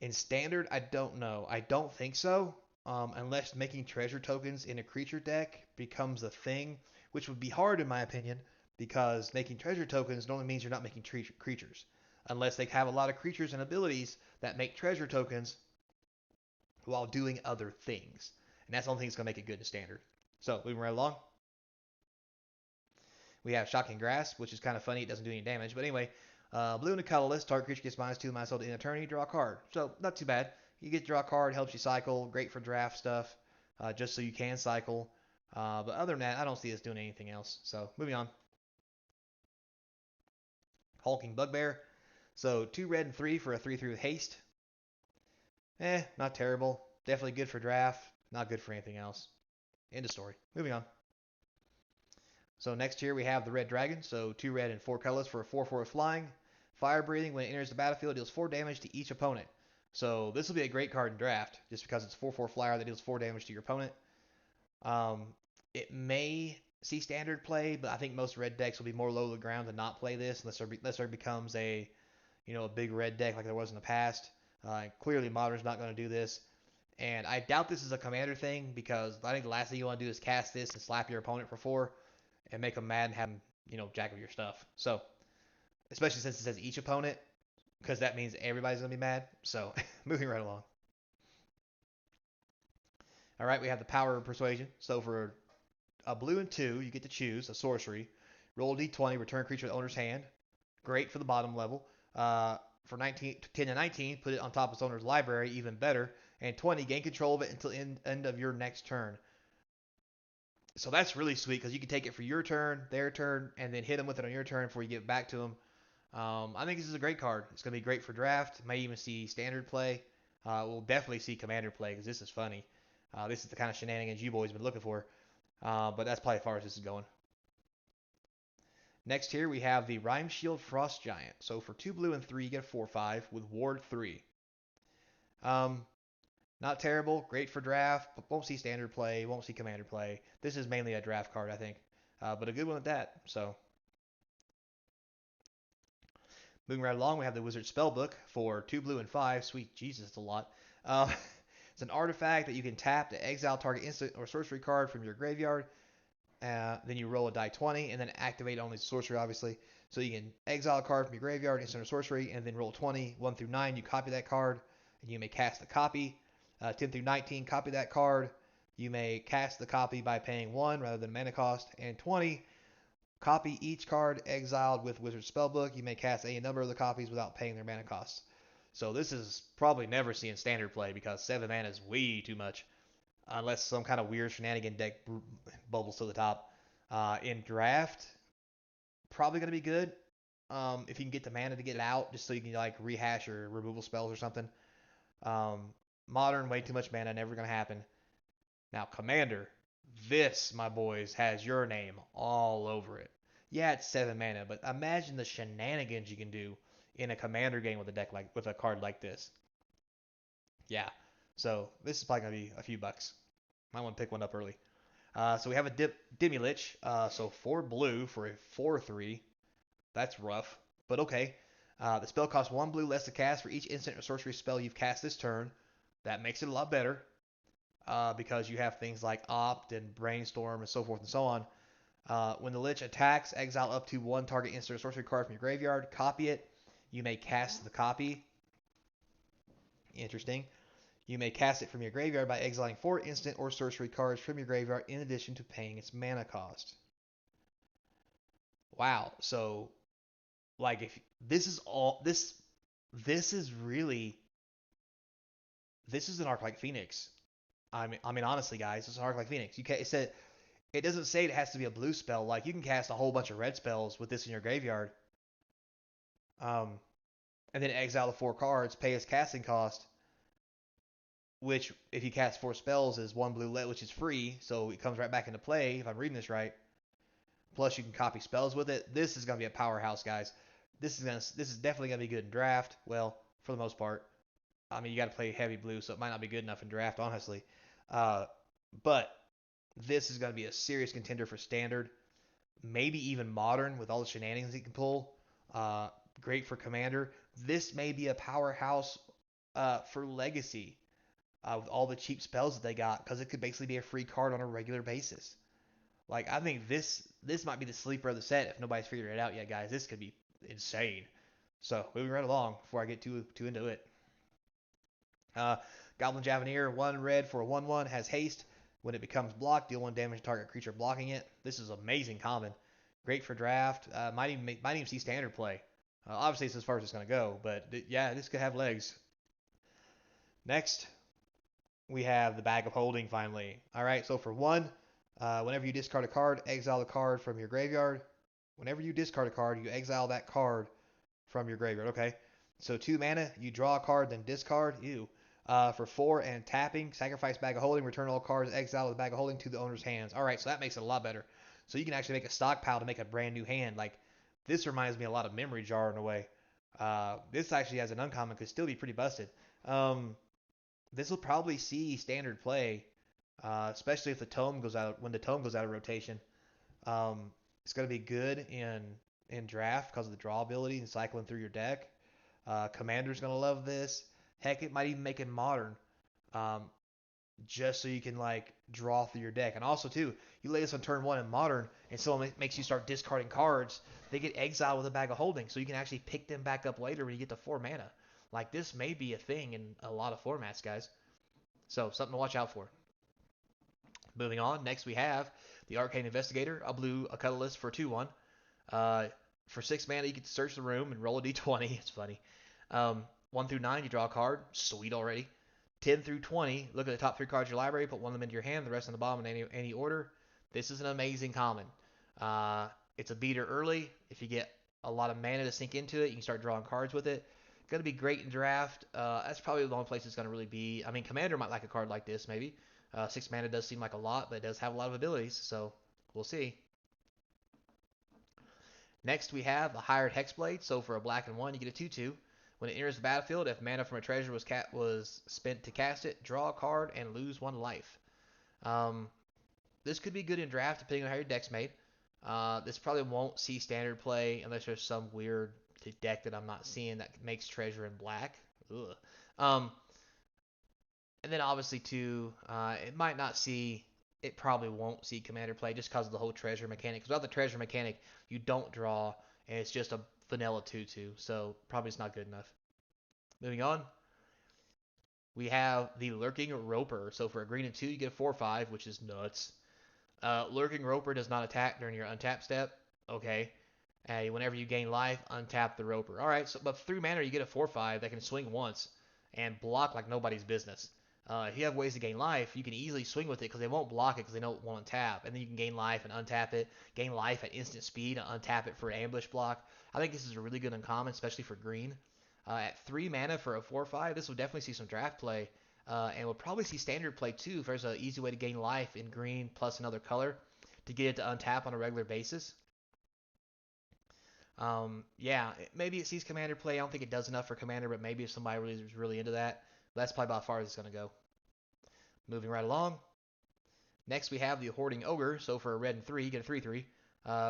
In standard, I don't know. I don't think so, unless making treasure tokens in a creature deck becomes a thing, which would be hard in my opinion, because making treasure tokens normally means you're not making creatures, unless they have a lot of creatures and abilities that make treasure tokens while doing other things. And that's the only thing that's going to make it good in standard. So, moving right along. We have Shocking Grasp, which is kind of funny. It doesn't do any damage. But anyway, blue and a colorless. Target creature gets -2, -0 to end a turn. You draw a card. So, not too bad. You get to draw a card, helps you cycle. Great for draft stuff, just so you can cycle. But other than that, I don't see this doing anything else. So, moving on. Hulking Bugbear. So 2 red and 3 for a 3/3 with haste. Not terrible. Definitely good for draft. Not good for anything else. End of story. Moving on. So next here we have the Red Dragon. So 2 red and 4 colors for a 4/4 with flying. Fire breathing. When it enters the battlefield, it deals 4 damage to each opponent. So this will be a great card in draft just because it's 4/4 flyer that deals 4 damage to your opponent. It may see standard play, but I think most red decks will be more low to the ground to not play this unless there becomes a big red deck like there was in the past. Clearly, Modern's not going to do this. And I doubt this is a commander thing because I think the last thing you want to do is cast this and slap your opponent for 4 and make them mad and have them, jack up your stuff. So, especially since it says each opponent, because that means everybody's going to be mad. So, moving right along. All right, we have the power of persuasion. So, for a blue and 2, you get to choose a sorcery. Roll a d20, return creature to the owner's hand. Great for the bottom level. For 10 to 19, put it on top of its owner's library, even better. And 20, gain control of it until end of your next turn. So that's really sweet because you can take it for your turn, their turn, and then hit them with it on your turn before you get back to them. I think this is a great card. It's going to be great for draft. May even see standard play. We'll definitely see commander play because this is funny. This is the kind of shenanigans you boys have been looking for. But that's probably as far as this is going. Next here we have the Rime Shield Frost Giant. So for 2 blue and 3, you get a 4/5 with Ward 3. Not terrible, great for draft, but won't see standard play, won't see commander play. This is mainly a draft card, I think, but a good one at that. So moving right along, we have the Wizard Spellbook for 2 blue and 5. Sweet Jesus, it's a lot. It's an artifact that you can tap to exile target instant or sorcery card from your graveyard. Then you roll a die 20 and then activate only sorcery, obviously. So you can exile a card from your graveyard, instant or sorcery, and then roll 20, 1 through 9, you copy that card, and you may cast the copy. 10 through 19, copy that card. You may cast the copy by paying 1 rather than mana cost. And 20, copy each card exiled with Wizard Spellbook. You may cast any number of the copies without paying their mana costs. So this is probably never seen standard play because 7 mana is way too much. Unless some kind of weird shenanigan deck bubbles to the top. In draft, probably going to be good. If you can get the mana to get it out, just so you can like rehash your removal spells or something. Modern, way too much mana, never going to happen. Now, Commander, this, my boys, has your name all over it. Yeah, it's 7 mana, but imagine the shenanigans you can do in a Commander game with a deck like with a card like this. Yeah, so this is probably gonna be a few bucks. Might want to pick one up early. So we have a demi lich. So 4 blue for a 4/3. That's rough, but okay. The spell costs 1 blue less to cast for each instant or sorcery spell you've cast this turn. That makes it a lot better because you have things like Opt and Brainstorm and so forth and so on. When the Lich attacks, exile up to 1 target instant or sorcery card from your graveyard, copy it. You may cast the copy. Interesting. You may cast it from your graveyard by exiling 4 instant or sorcery cards from your graveyard in addition to paying its mana cost. Wow. So, like, if this is all this is really this is an arc like Phoenix. I mean, honestly, guys, it's an arc like Phoenix. It doesn't say it has to be a blue spell. Like, you can cast a whole bunch of red spells with this in your graveyard. Um, and then exile the 4 cards, pay its casting cost, which, if you cast 4 spells, is 1 blue let, which is free, so it comes right back into play, if I'm reading this right. Plus, you can copy spells with it. This is going to be a powerhouse, guys. This is definitely going to be good in draft. Well, for the most part. I mean, you got to play heavy blue, so it might not be good enough in draft, honestly. But this is going to be a serious contender for standard, maybe even modern with all the shenanigans it can pull. Great for commander. This may be a powerhouse for legacy with all the cheap spells that they got, because it could basically be a free card on a regular basis. Like, I think this might be the sleeper of the set if nobody's figured it out yet, guys. This could be insane. So moving right along before I get too into it. Goblin Javeneer, 1 red for a 1/1, has haste. When it becomes blocked, deal 1 damage to target creature blocking it. This is amazing common. Great for draft. Might even see standard play. Obviously, it's as far as it's going to go, but yeah, this could have legs. Next, we have the Bag of Holding finally. All right, so for 1, whenever you discard a card, exile the card from your graveyard. Whenever you discard a card, you exile that card from your graveyard. Okay, so 2 mana, you draw a card, then discard. Ew. For 4 and tapping, sacrifice Bag of Holding, return all cards exiled with Bag of Holding to the owner's hands. All right, so that makes it a lot better. So you can actually make a stockpile to make a brand new hand. Like, this reminds me a lot of Memory Jar in a way. This actually has an uncommon, could still be pretty busted. This will probably see standard play, especially if the tome goes out when the tome goes out of rotation. It's going to be good in draft because of the draw ability and cycling through your deck. Commander's going to love this. Heck, it might even make it modern, just so you can like draw through your deck. And also too, you lay this on turn 1 in modern, and someone makes you start discarding cards. They get exiled with a Bag of Holding, so you can actually pick them back up later when you get to 4 mana. Like, this may be a thing in a lot of formats, guys. So something to watch out for. Moving on, next we have the Arcane Investigator, a blue, a colorless for 2/1. For 6 mana, you get to search the room and roll a d20. It's funny. 1 through 9, you draw a card. Sweet already. 10 through 20, look at the top 3 cards of your library, put 1 of them into your hand, the rest on the bottom in any order. This is an amazing common. It's a beater early. If you get a lot of mana to sink into it, you can start drawing cards with it. Going to be great in draft. That's probably the only place it's going to really be. I mean, Commander might like a card like this, maybe. 6 mana does seem like a lot, but it does have a lot of abilities, so we'll see. Next, we have the Hired Hexblade. So for a black and 1, you get a 2/2. When it enters the battlefield, if mana from a treasure was spent to cast it, draw a card and lose 1 life. This could be good in draft depending on how your deck's made. This probably won't see standard play unless there's some weird deck that I'm not seeing that makes treasure in black. Ugh. And then obviously too, it probably won't see commander play just because of the whole treasure mechanic. Because without the treasure mechanic, you don't draw and it's just a vanilla 2/2, so probably it's not good enough. Moving on, we have the Lurking Roper. So for a green and 2, you get a 4/5, which is nuts. Lurking Roper does not attack during your untap step. Okay. Whenever you gain life, untap the Roper. Alright, so but 3 mana, you get a 4/5 that can swing once and block like nobody's business. If you have ways to gain life, you can easily swing with it because they won't block it because they don't want to tap. And then you can gain life and untap it, gain life at instant speed and untap it for an ambush block. I think this is a really good uncommon, especially for green. At 3 mana for a 4/5, this will definitely see some draft play. And we'll probably see standard play too if there's an easy way to gain life in green plus another color to get it to untap on a regular basis. Yeah, maybe it sees commander play. I don't think it does enough for commander, but maybe if somebody really is really into that, that's probably about as far as it's going to go. Moving right along. Next, we have the Hoarding Ogre. So for a red and 3, you get a 3/3.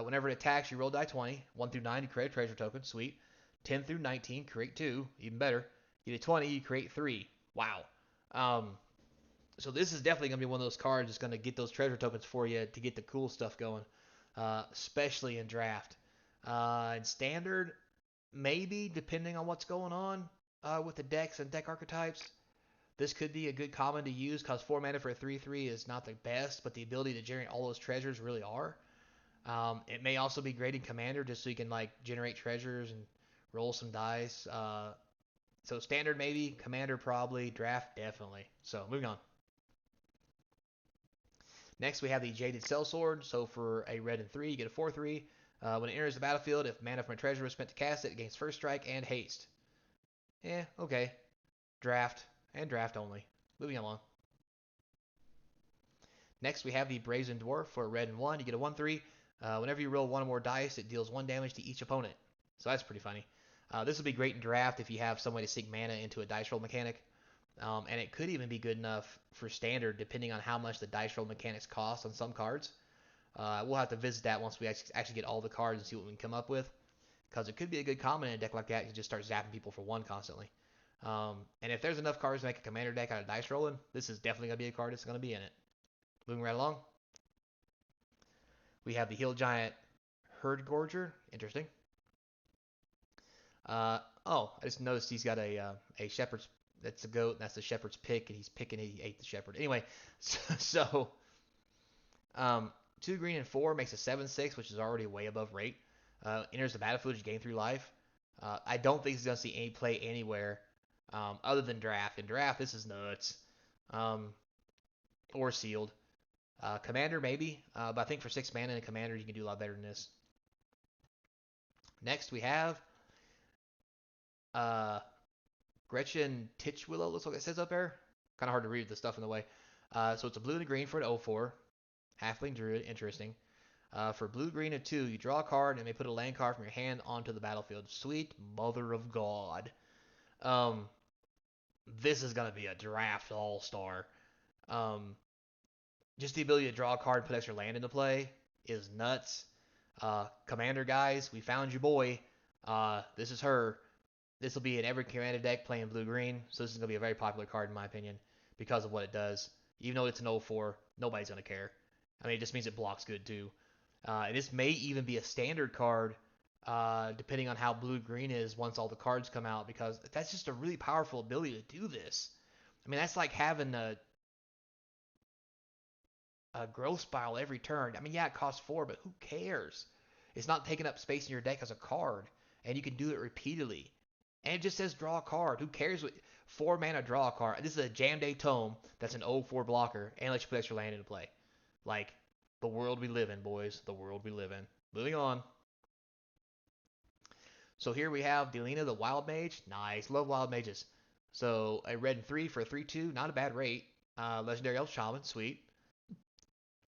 Whenever it attacks, you roll die 20. 1 through 9, you create a treasure token. Sweet. 10 through 19, create 2. Even better. You get a 20, you create 3. Wow. So this is definitely going to be one of those cards that's going to get those treasure tokens for you to get the cool stuff going, especially in draft. In standard, maybe depending on what's going on with the decks and deck archetypes. This could be a good common to use because 4 mana for a 3/3 is not the best, but the ability to generate all those treasures really are. It may also be great in Commander just so you can like generate treasures and roll some dice. So standard maybe, Commander probably, draft definitely. So moving on. Next we have the Jaded Sellsword. So for a red and 3, you get a 4/3. When it enters the battlefield, if mana from a treasure is spent to cast it, it gains first strike and haste. Okay. Draft and draft only. Moving along. Next, we have the Brazen Dwarf for a red and 1. You get a 1/3. Whenever you roll 1 or more dice, it deals 1 damage to each opponent. So that's pretty funny. This will be great in draft if you have some way to sink mana into a dice roll mechanic. And it could even be good enough for standard depending on how much the dice roll mechanics cost on some cards. We'll have to visit that once we actually get all the cards and see what we can come up with. Because it could be a good common in a deck like that. You just start zapping people for 1 constantly. And if there's enough cards to make a commander deck out of dice rolling, this is definitely going to be a card that's going to be in it. Moving right along. We have the Hill Giant Herd Gorger. Interesting. I just noticed he's got a shepherd's. That's a goat, and that's the shepherd's pick, and he's picking. He ate the shepherd. Anyway, so 2 green and 4 makes a 7/6, which is already way above rate. Enters the battlefield, you gain 3 life. I don't think he's gonna see any play anywhere other than draft. In draft, this is nuts. Or sealed. Commander maybe, but I think for 6 mana in a commander, you can do a lot better than this. Next, we have Gretchen Titchwillow, looks like it says up there. Kind of hard to read the stuff in the way. So it's a blue and a green for an 0/4. Halfling Druid, interesting. For blue, green, and 2, you draw a card and may put a land card from your hand onto the battlefield. Sweet mother of God. This is going to be a draft all-star. Just the ability to draw a card and put extra land into play is nuts. Commander guys, we found your boy. This is her. This will be in every commander deck playing blue-green, so this is going to be a very popular card in my opinion because of what it does. Even though it's an 0/4, nobody's going to care. I mean, it just means it blocks good too. And this may even be a standard card, depending on how blue-green is once all the cards come out, because that's just a really powerful ability to do this. I mean, that's like having a growth spiral every turn. I mean, yeah, it costs 4, but who cares? It's not taking up space in your deck as a card, and you can do it repeatedly. And it just says draw a card. Who cares what 4 mana draw a card? This is a Jam Day Tome that's an 0/4 blocker and lets you put extra land into play. Like, the world we live in, boys. The world we live in. Moving on. So here we have Delina the Wild Mage. Nice. Love Wild Mages. So a red and 3 for a 3/2. Not a bad rate. Legendary Elf Shaman. Sweet.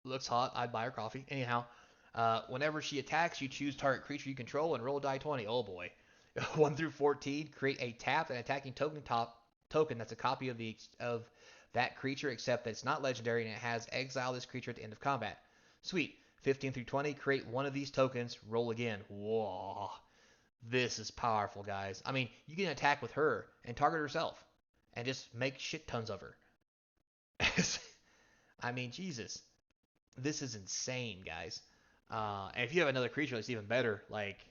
Looks hot. I'd buy her coffee. Anyhow, whenever she attacks, you choose target creature you control and roll die 20. Oh boy. 1 through 14, create a tapped and attacking token that's a copy of that creature, except that it's not legendary and it has exile this creature at the end of combat. Sweet. 15 through 20, create one of these tokens, roll again. Whoa. This is powerful, guys. I mean, you can attack with her and target herself and just make shit tons of her. I mean, Jesus. This is insane, guys. And if you have another creature that's even better, like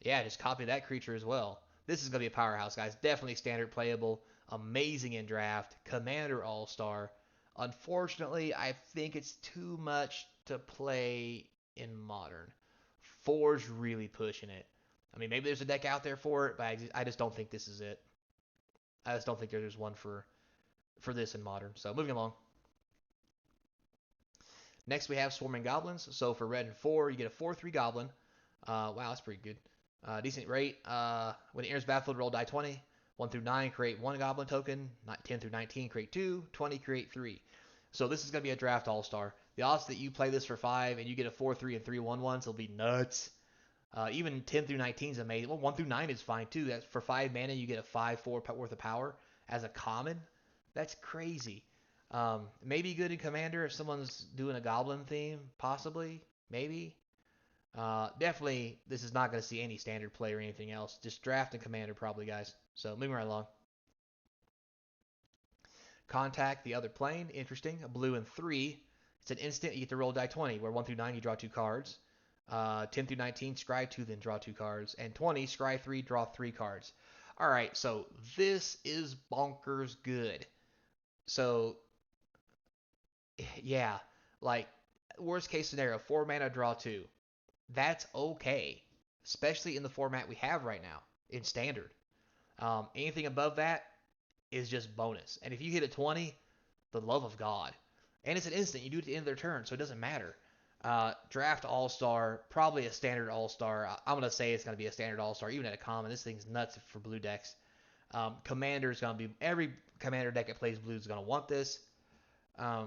Yeah, just copy that creature as well. This is going to be a powerhouse, guys. Definitely standard playable. Amazing in draft. Commander All-Star. Unfortunately, I think it's too much to play in Modern. Four's really pushing it. I mean, maybe there's a deck out there for it, but I just don't think this is it. I just don't think there's one for this in Modern. So moving along. Next, we have Swarming Goblins. So for red and 4, you get a 4/3 Goblin. Wow, that's pretty good. Decent rate. When it enters battlefield, roll die 20. 1 through 9, create 1 Goblin token. 10 through 19, create 2. 20, create 3. So this is going to be a draft all-star. The odds that you play this for 5 and you get a 4/3 and 3/1/1s will be nuts. Even 10 through 19 is amazing. Well, 1 through 9 is fine too. That's for 5 mana, you get a 5/4 worth of power as a common. That's crazy. Maybe good in Commander if someone's doing a Goblin theme, possibly, maybe. Definitely, this is not going to see any standard play or anything else. Just draft and Commander probably, guys. So moving right along. Contact the other plane. Interesting. A blue and 3. It's an instant. You get to roll die 20, where 1 through 9 you draw 2 cards. 10 through 19, scry 2, then draw 2 cards. And 20, scry 3, draw 3 cards. All right, so this is bonkers good. So, yeah, like, worst case scenario, 4 mana, draw 2. That's okay, especially in the format we have right now in standard. Anything above that is just bonus. And if you hit a 20, the love of God. And it's an instant. You do it at the end of their turn, so it doesn't matter. Draft All-Star, probably a standard All-Star. I'm going to say it's going to be a standard All-Star, even at a common. This thing's nuts for blue decks. Commander is going to be, every Commander deck that plays blue is going to want this. I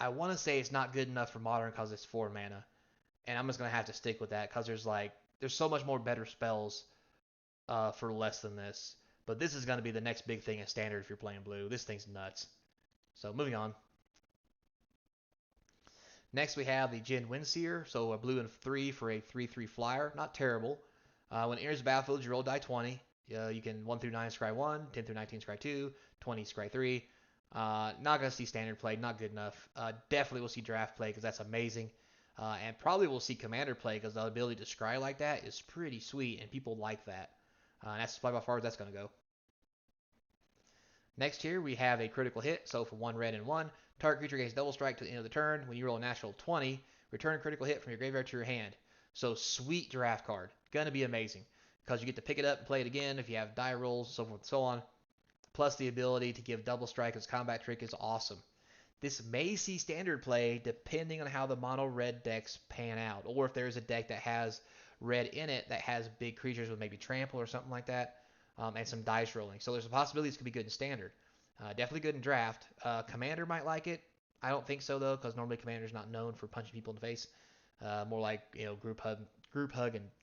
want to say it's not good enough for Modern because it's 4 mana. And I'm just going to have to stick with that because there's so much more better spells for less than this. But this is going to be the next big thing in standard if you're playing blue. This thing's nuts. So moving on. Next we have the Jin Windseer. So a blue and 3 for a 3/3 flyer. Not terrible. When it enters the battlefield, you roll die 20. You can 1 through 9 scry 1, 10 through 19 scry 2, 20 scry 3. Not going to see standard play. Not good enough. Definitely will see draft play because that's amazing. And probably we'll see commander play because the ability to scry like that is pretty sweet and people like that. And that's probably how far that's going to go. Next here we have a critical hit. So for 1 red and 1, target creature gains double strike to the end of the turn. When you roll a natural 20, return critical hit from your graveyard to your hand. So sweet draft card. Going to be amazing because you get to pick it up and play it again if you have die rolls, so forth and so on. Plus the ability to give double strike as combat trick is awesome. This may see standard play depending on how the mono red decks pan out, or if there's a deck that has red in it that has big creatures with maybe trample or something like that, and some dice rolling. So there's a possibility this could be good in standard. Definitely good in draft. Commander might like it. I don't think so though, because normally Commander's not known for punching people in the face. More like group hug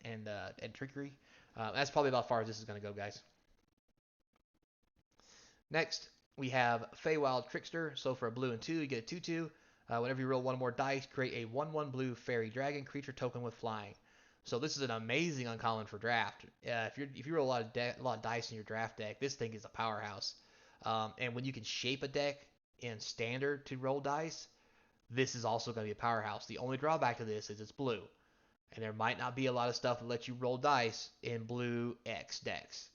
and trickery. That's probably about as far as this is going to go, guys. Next, we have Feywild Trickster. So for a blue and 2, you get a 2/2. Whenever you roll 1 more dice, create a 1/1 blue fairy dragon creature token with flying. So this is an amazing uncommon for draft. If you roll a lot of dice in your draft deck, this thing is a powerhouse. And when you can shape a deck in standard to roll dice, this is also going to be a powerhouse. The only drawback to this is it's blue, and there might not be a lot of stuff that lets you roll dice in blue X decks.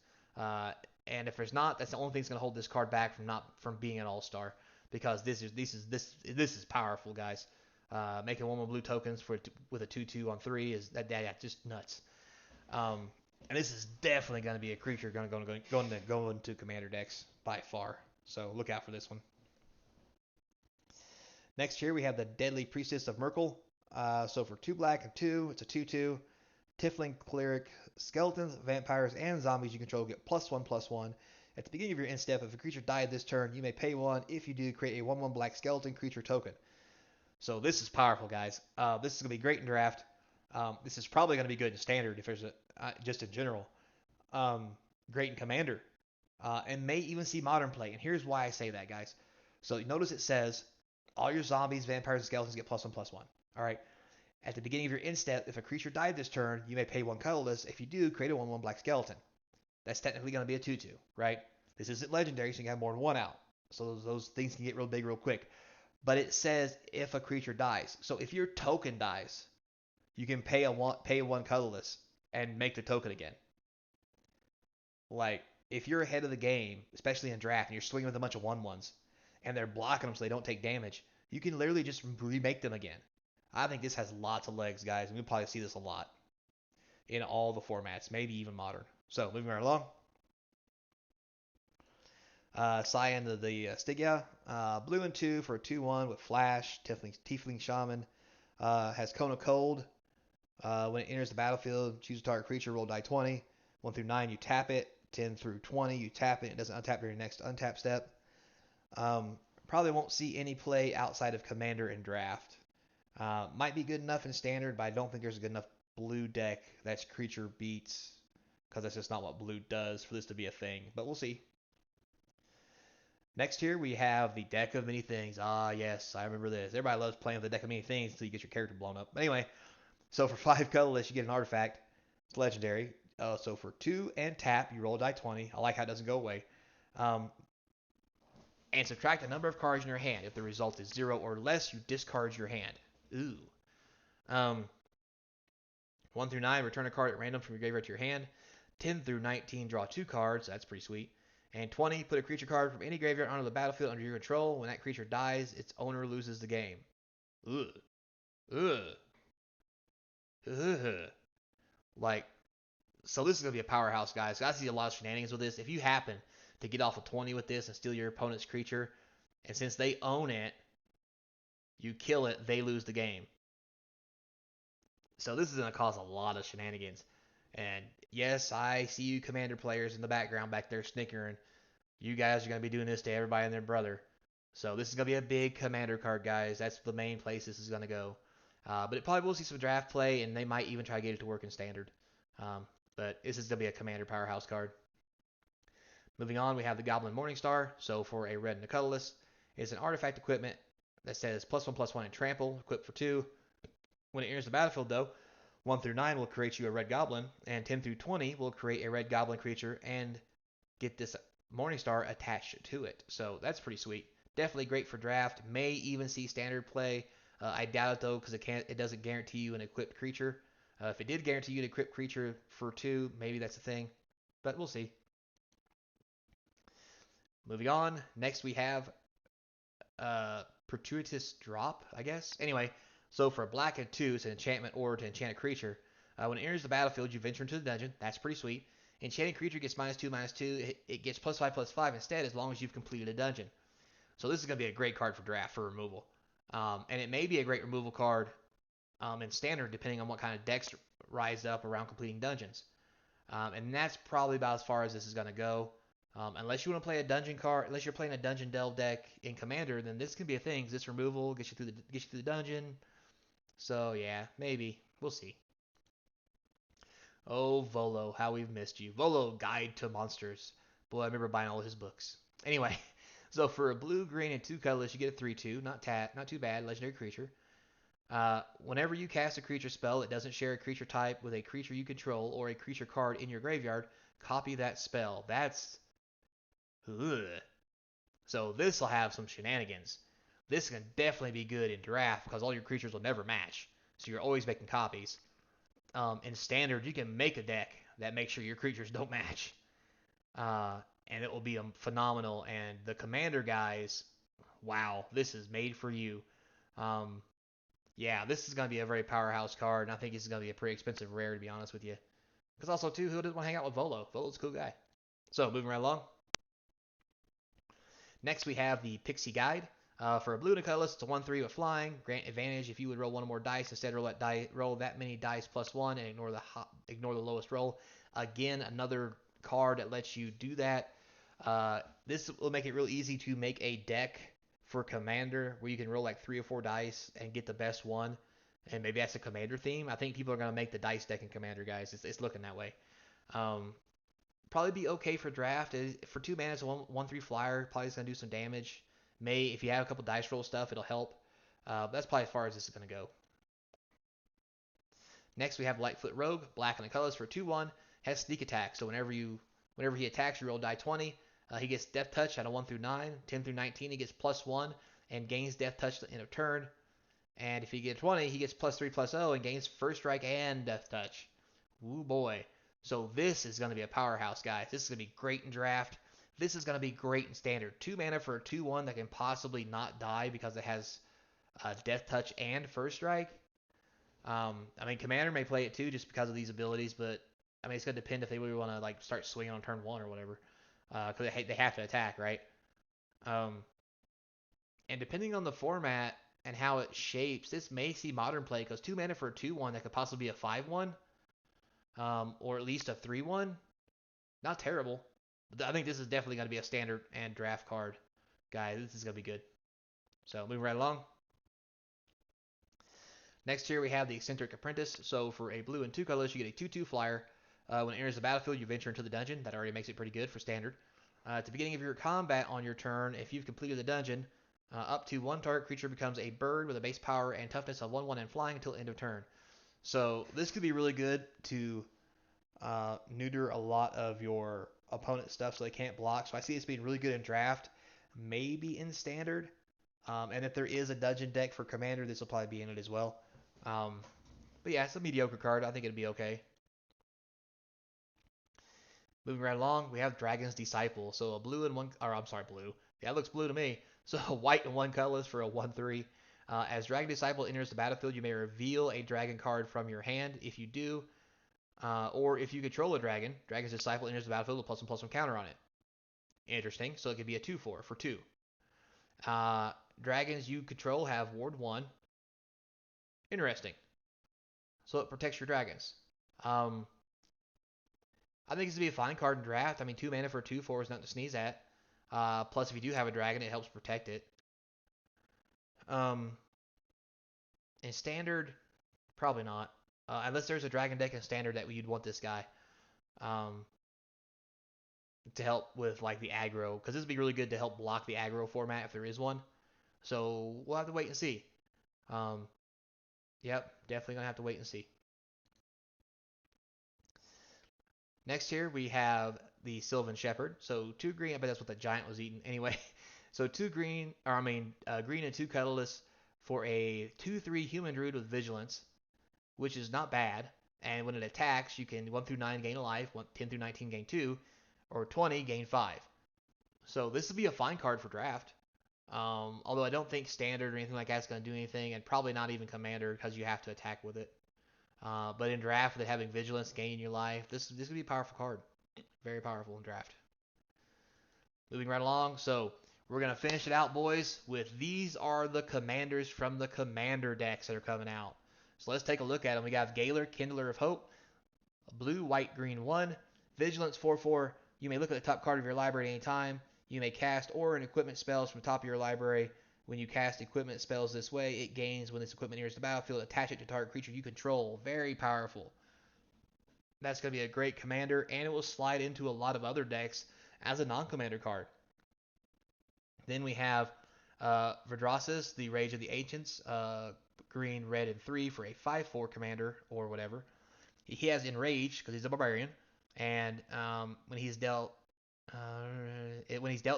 And if there's not, that's the only thing that's going to hold this card back from being an all-star, because this is powerful, guys. Making 1/1 blue tokens with a 2/2 on 3 is just nuts. And this is definitely going to be a creature going to go into commander decks by far. So look out for this one. Next here we have the Deadly Priestess of Merkel. So for 2 black and 2, it's a 2/2. Tiefling, Cleric, Skeletons, Vampires, and Zombies you control get +1/+1. At the beginning of your end step, if a creature died this turn, you may pay 1. If you do, create a 1/1 black skeleton creature token. So this is powerful, guys. This is going to be great in draft. This is probably going to be good in standard if there's just in general. Great in commander. And may even see modern play. And here's why I say that, guys. So notice it says all your zombies, vampires, and skeletons get +1/+1. All right. At the beginning of your end step, if a creature died this turn, you may pay 1 colorless. If you do, create a 1/1 black skeleton. That's technically going to be a 2/2, right? This isn't legendary, so you can have more than 1 out. So those things can get real big real quick. But it says if a creature dies. So if your token dies, you can pay 1 colorless and make the token again. Like, if you're ahead of the game, especially in draft, and you're swinging with a bunch of 1/1s, and they're blocking them so they don't take damage, you can literally just remake them again. I think this has lots of legs, guys, and we'll probably see this a lot in all the formats, maybe even modern. So, moving right along. Cyan of the Stygia. Blue and 2 for a 2/1 with Flash. Tiefling Shaman. Has Cone of Cold. When it enters the battlefield, choose a target creature, roll die 20. 1 through 9, you tap it. 10 through 20, you tap it. It doesn't untap during your next untap step. Probably won't see any play outside of Commander and Draft. Might be good enough in Standard, but I don't think there's a good enough blue deck that's creature beats, because that's just not what blue does for this to be a thing. But we'll see. Next here, we have the Deck of Many Things. Ah, yes, I remember this. Everybody loves playing with the Deck of Many Things until you get your character blown up. But anyway, so for 5 colorless, you get an artifact. It's legendary. So for 2 and tap, you roll a die 20. I like how it doesn't go away. And subtract the number of cards in your hand. If the result is 0 or less, you discard your hand. Ooh. 1 through 9, return a card at random from your graveyard to your hand. 10 through 19, draw 2 cards. That's pretty sweet. And 20, put a creature card from any graveyard onto the battlefield under your control. When that creature dies, its owner loses the game. Ugh. Ugh. Ugh. Like, so this is going to be a powerhouse, guys. I see a lot of shenanigans with this. If you happen to get off a 20 with this and steal your opponent's creature, and since they own it, you kill it, they lose the game. So this is going to cause a lot of shenanigans. And yes, I see you Commander players in the background back there snickering. You guys are going to be doing this to everybody and their brother. So this is going to be a big Commander card, guys. That's the main place this is going to go. But it probably will see some draft play, and they might even try to get it to work in Standard. But this is going to be a Commander powerhouse card. Moving on, we have the Goblin Morningstar. So for a red and a colorless, it's an artifact equipment that says +1/+1 and trample, equipped for 2. When it enters the battlefield, though, 1 through 9 will create you a red goblin, and 10 through 20 will create a red goblin creature and get this Morningstar attached to it. So that's pretty sweet. Definitely great for draft. May even see Standard play. I doubt it, though, because it doesn't guarantee you an equipped creature. If it did guarantee you an equipped creature for 2, maybe that's a thing. But we'll see. Moving on. Next we have Perpetuous Drop, I guess. Anyway, so for a black and 2, it's an enchantment order to enchant a creature. When it enters the battlefield, you venture into the dungeon. That's pretty sweet. Enchanting creature gets -2/-2. It gets +5/+5 instead, as long as you've completed a dungeon. So this is going to be a great card for draft for removal. And it may be a great removal card in Standard, depending on what kind of decks rise up around completing dungeons. And that's probably about as far as this is going to go. Unless you want to play a dungeon card, unless you're playing a dungeon delve deck in Commander, then this can be a thing. This removal gets you through the dungeon. So yeah, maybe we'll see. Oh, Volo, how we've missed you. Volo, Guide to Monsters. Boy, I remember buying all his books. Anyway, so for a blue, green, and 2 colorless, you get a 3/2. Not too bad. Legendary creature. Whenever you cast a creature spell, it doesn't share a creature type with a creature you control or a creature card in your graveyard. Copy that spell. That's... Ugh. So this will have some shenanigans. This can definitely be good in draft because all your creatures will never match. So you're always making copies. In Standard, you can make a deck that makes sure your creatures don't match. And it will be phenomenal. And the Commander guys, wow, this is made for you. Yeah, this is going to be a very powerhouse card, and I think this is going to be a pretty expensive rare, to be honest with you. Because also, too, who doesn't want to hang out with Volo? Volo's a cool guy. So, moving right along. Next, we have the Pixie Guide. For a blue and a colorless, it's a 1/3 with flying. Grant advantage if you would roll one or more dice. Instead, roll that many dice +1 and ignore the lowest roll. Again, another card that lets you do that. This will make it real easy to make a deck for Commander where you can roll like 3 or 4 dice and get the best one. And maybe that's a Commander theme. I think people are going to make the dice deck in Commander, guys. It's looking that way. Probably be okay for draft. For 2 mana, it's a 1/3 flyer. Probably going to do some damage. If you have a couple dice roll stuff, it'll help. That's probably as far as this is going to go. Next, we have Lightfoot Rogue, black and the colors for 2/1. Has sneak attack. So whenever he attacks, you roll die 20. He gets Death Touch at a 1 through 9. 10 through 19, he gets +1 and gains Death Touch in a turn. And if he gets 20, he gets +3/+0 and gains First Strike and Death Touch. Ooh boy. So this is going to be a powerhouse, guys. This is going to be great in draft. This is going to be great in standard. 2 mana for a 2/1 that can possibly not die because it has Death Touch and First Strike. I mean, Commander may play it too just because of these abilities, but I mean, it's going to depend if they really want to like start swinging on turn 1 or whatever. Because they have to attack, right? Um, and depending on the format and how it shapes, this may see modern play because 2 mana for a 2/1 that could possibly be a 5/1, or at least a 3/1. Not terrible. But I think this is definitely going to be a standard and draft card. Guys, this is going to be good. So moving right along. Next here we have the Eccentric Apprentice. So for a blue and 2 colors, you get a 2/2 flyer. When it enters the battlefield, you venture into the dungeon. That already makes it pretty good for standard. At the beginning of your combat on your turn, if you've completed the dungeon, up to 1 target creature becomes a bird with a base power and toughness of 1/1 and flying until end of turn. So this could be really good to neuter a lot of your opponent's stuff so they can't block. So I see this being really good in draft, maybe in standard. And if there is a dungeon deck for commander, this will probably be in it as well. But yeah, it's a mediocre card. I think it'd be okay. Moving right along, we have Dragon's Disciple. So a blue and one, or I'm sorry, blue. Yeah, it looks blue to me. So a white and 1 colorless for a 1/3. As Dragon Disciple enters the battlefield, you may reveal a dragon card from your hand. If you do, or if you control a dragon, Dragon's Disciple enters the battlefield with +1/+1 counter on it. Interesting. So it could be a 2/4 for 2. Dragons you control have Ward 1. Interesting. So it protects your dragons. Um, I think this would be a fine card in draft. I mean, 2 mana for a 2/4 is nothing to sneeze at. Plus, if you do have a dragon, it helps protect it. In standard, probably not. Unless there's a dragon deck in standard that you'd want this guy. To help with like the aggro, because this would be really good to help block the aggro format if there is one. So we'll have to wait and see. Yep, definitely gonna have to wait and see. Next here we have the Sylvan Shepherd. So 2 green, I bet that's what the giant was eating. Anyway, so 2 green, or I mean green and 2 colorless for a 2/3 human druid with vigilance, which is not bad. And when it attacks, you can 1 through 9 gain a life, 10 through 19 gain 2, or 20 gain 5. So this would be a fine card for draft. Although I don't think standard or anything like that's going to do anything, and probably not even commander because you have to attack with it. But in draft, with having vigilance, gaining your life, this would be a powerful card. Very powerful in draft. Moving right along, so we're going to finish it out, boys, with these are the commanders from the commander decks that are coming out. So let's take a look at them. We got Galar, Kindler of Hope, blue, white, green 1, vigilance 4/4. You may look at the top card of your library at any time. You may cast or an equipment spells from the top of your library. When you cast equipment spells this way, it gains when this equipment enters the battlefield. Attach it to target creature you control. Very powerful. That's going to be a great commander, and it will slide into a lot of other decks as a non-commander card. Then we have Verdrassus, the Rage of the Ancients, green, red, and 3 for a 5/4 commander or whatever. He has Enrage because he's a barbarian, and when he's dealt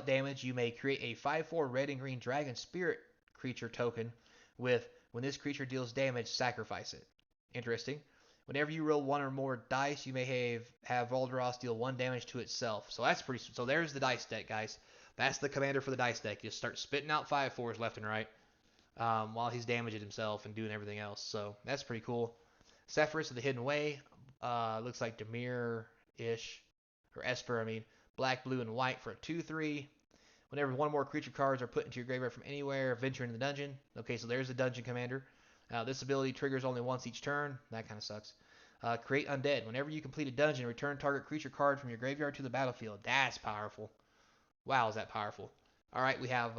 damage, you may create a 5/4 red and green dragon spirit creature token with when this creature deals damage, sacrifice it. Interesting. Whenever you roll 1 or more dice, you may have Volderos deal 1 damage to itself. So that's pretty. So there's the dice deck, guys. That's the commander for the dice deck. You start spitting out 5/4s left and right while he's damaging himself and doing everything else. So that's pretty cool. Sephirus of the Hidden Way. Looks like Demir-ish. Or Esper, I mean. Black, blue, and white for a 2/3. Whenever 1 or more creature cards are put into your graveyard from anywhere, venture into the dungeon. Okay, so there's the dungeon commander. This ability triggers only once each turn. That kind of sucks. Create Undead. Whenever you complete a dungeon, return target creature card from your graveyard to the battlefield. That's powerful. Wow, is that powerful. Alright, we have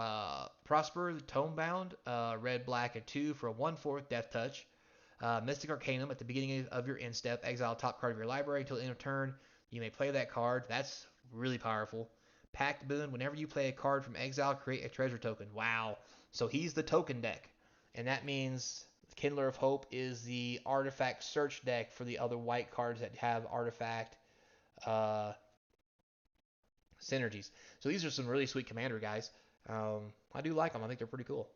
Prosper, the Tomebound, red, black, and 2 for a 1/4 Death Touch. Mystic Arcanum, at the beginning of your end step, exile top card of your library until the end of turn. You may play that card. That's really powerful. Pact Boon, whenever you play a card from exile, create a treasure token. Wow. So he's the token deck. And that means Kindler of Hope is the artifact search deck for the other white cards that have artifact synergies. So these are some really sweet commander guys. I do like them. I think they're pretty cool.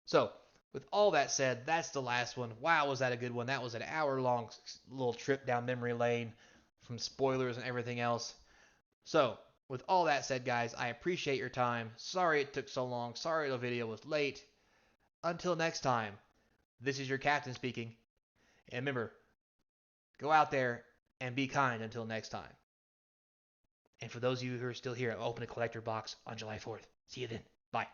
So with all that said, that's the last one. Wow, was that a good one? That was an hour-long little trip down memory lane from spoilers and everything else. So, with all that said, guys, I appreciate your time. Sorry it took so long. Sorry the video was late. Until next time, this is your captain speaking. And remember, go out there and be kind until next time. And for those of you who are still here, I'll open a collector box on July 4th. See you then. Bye.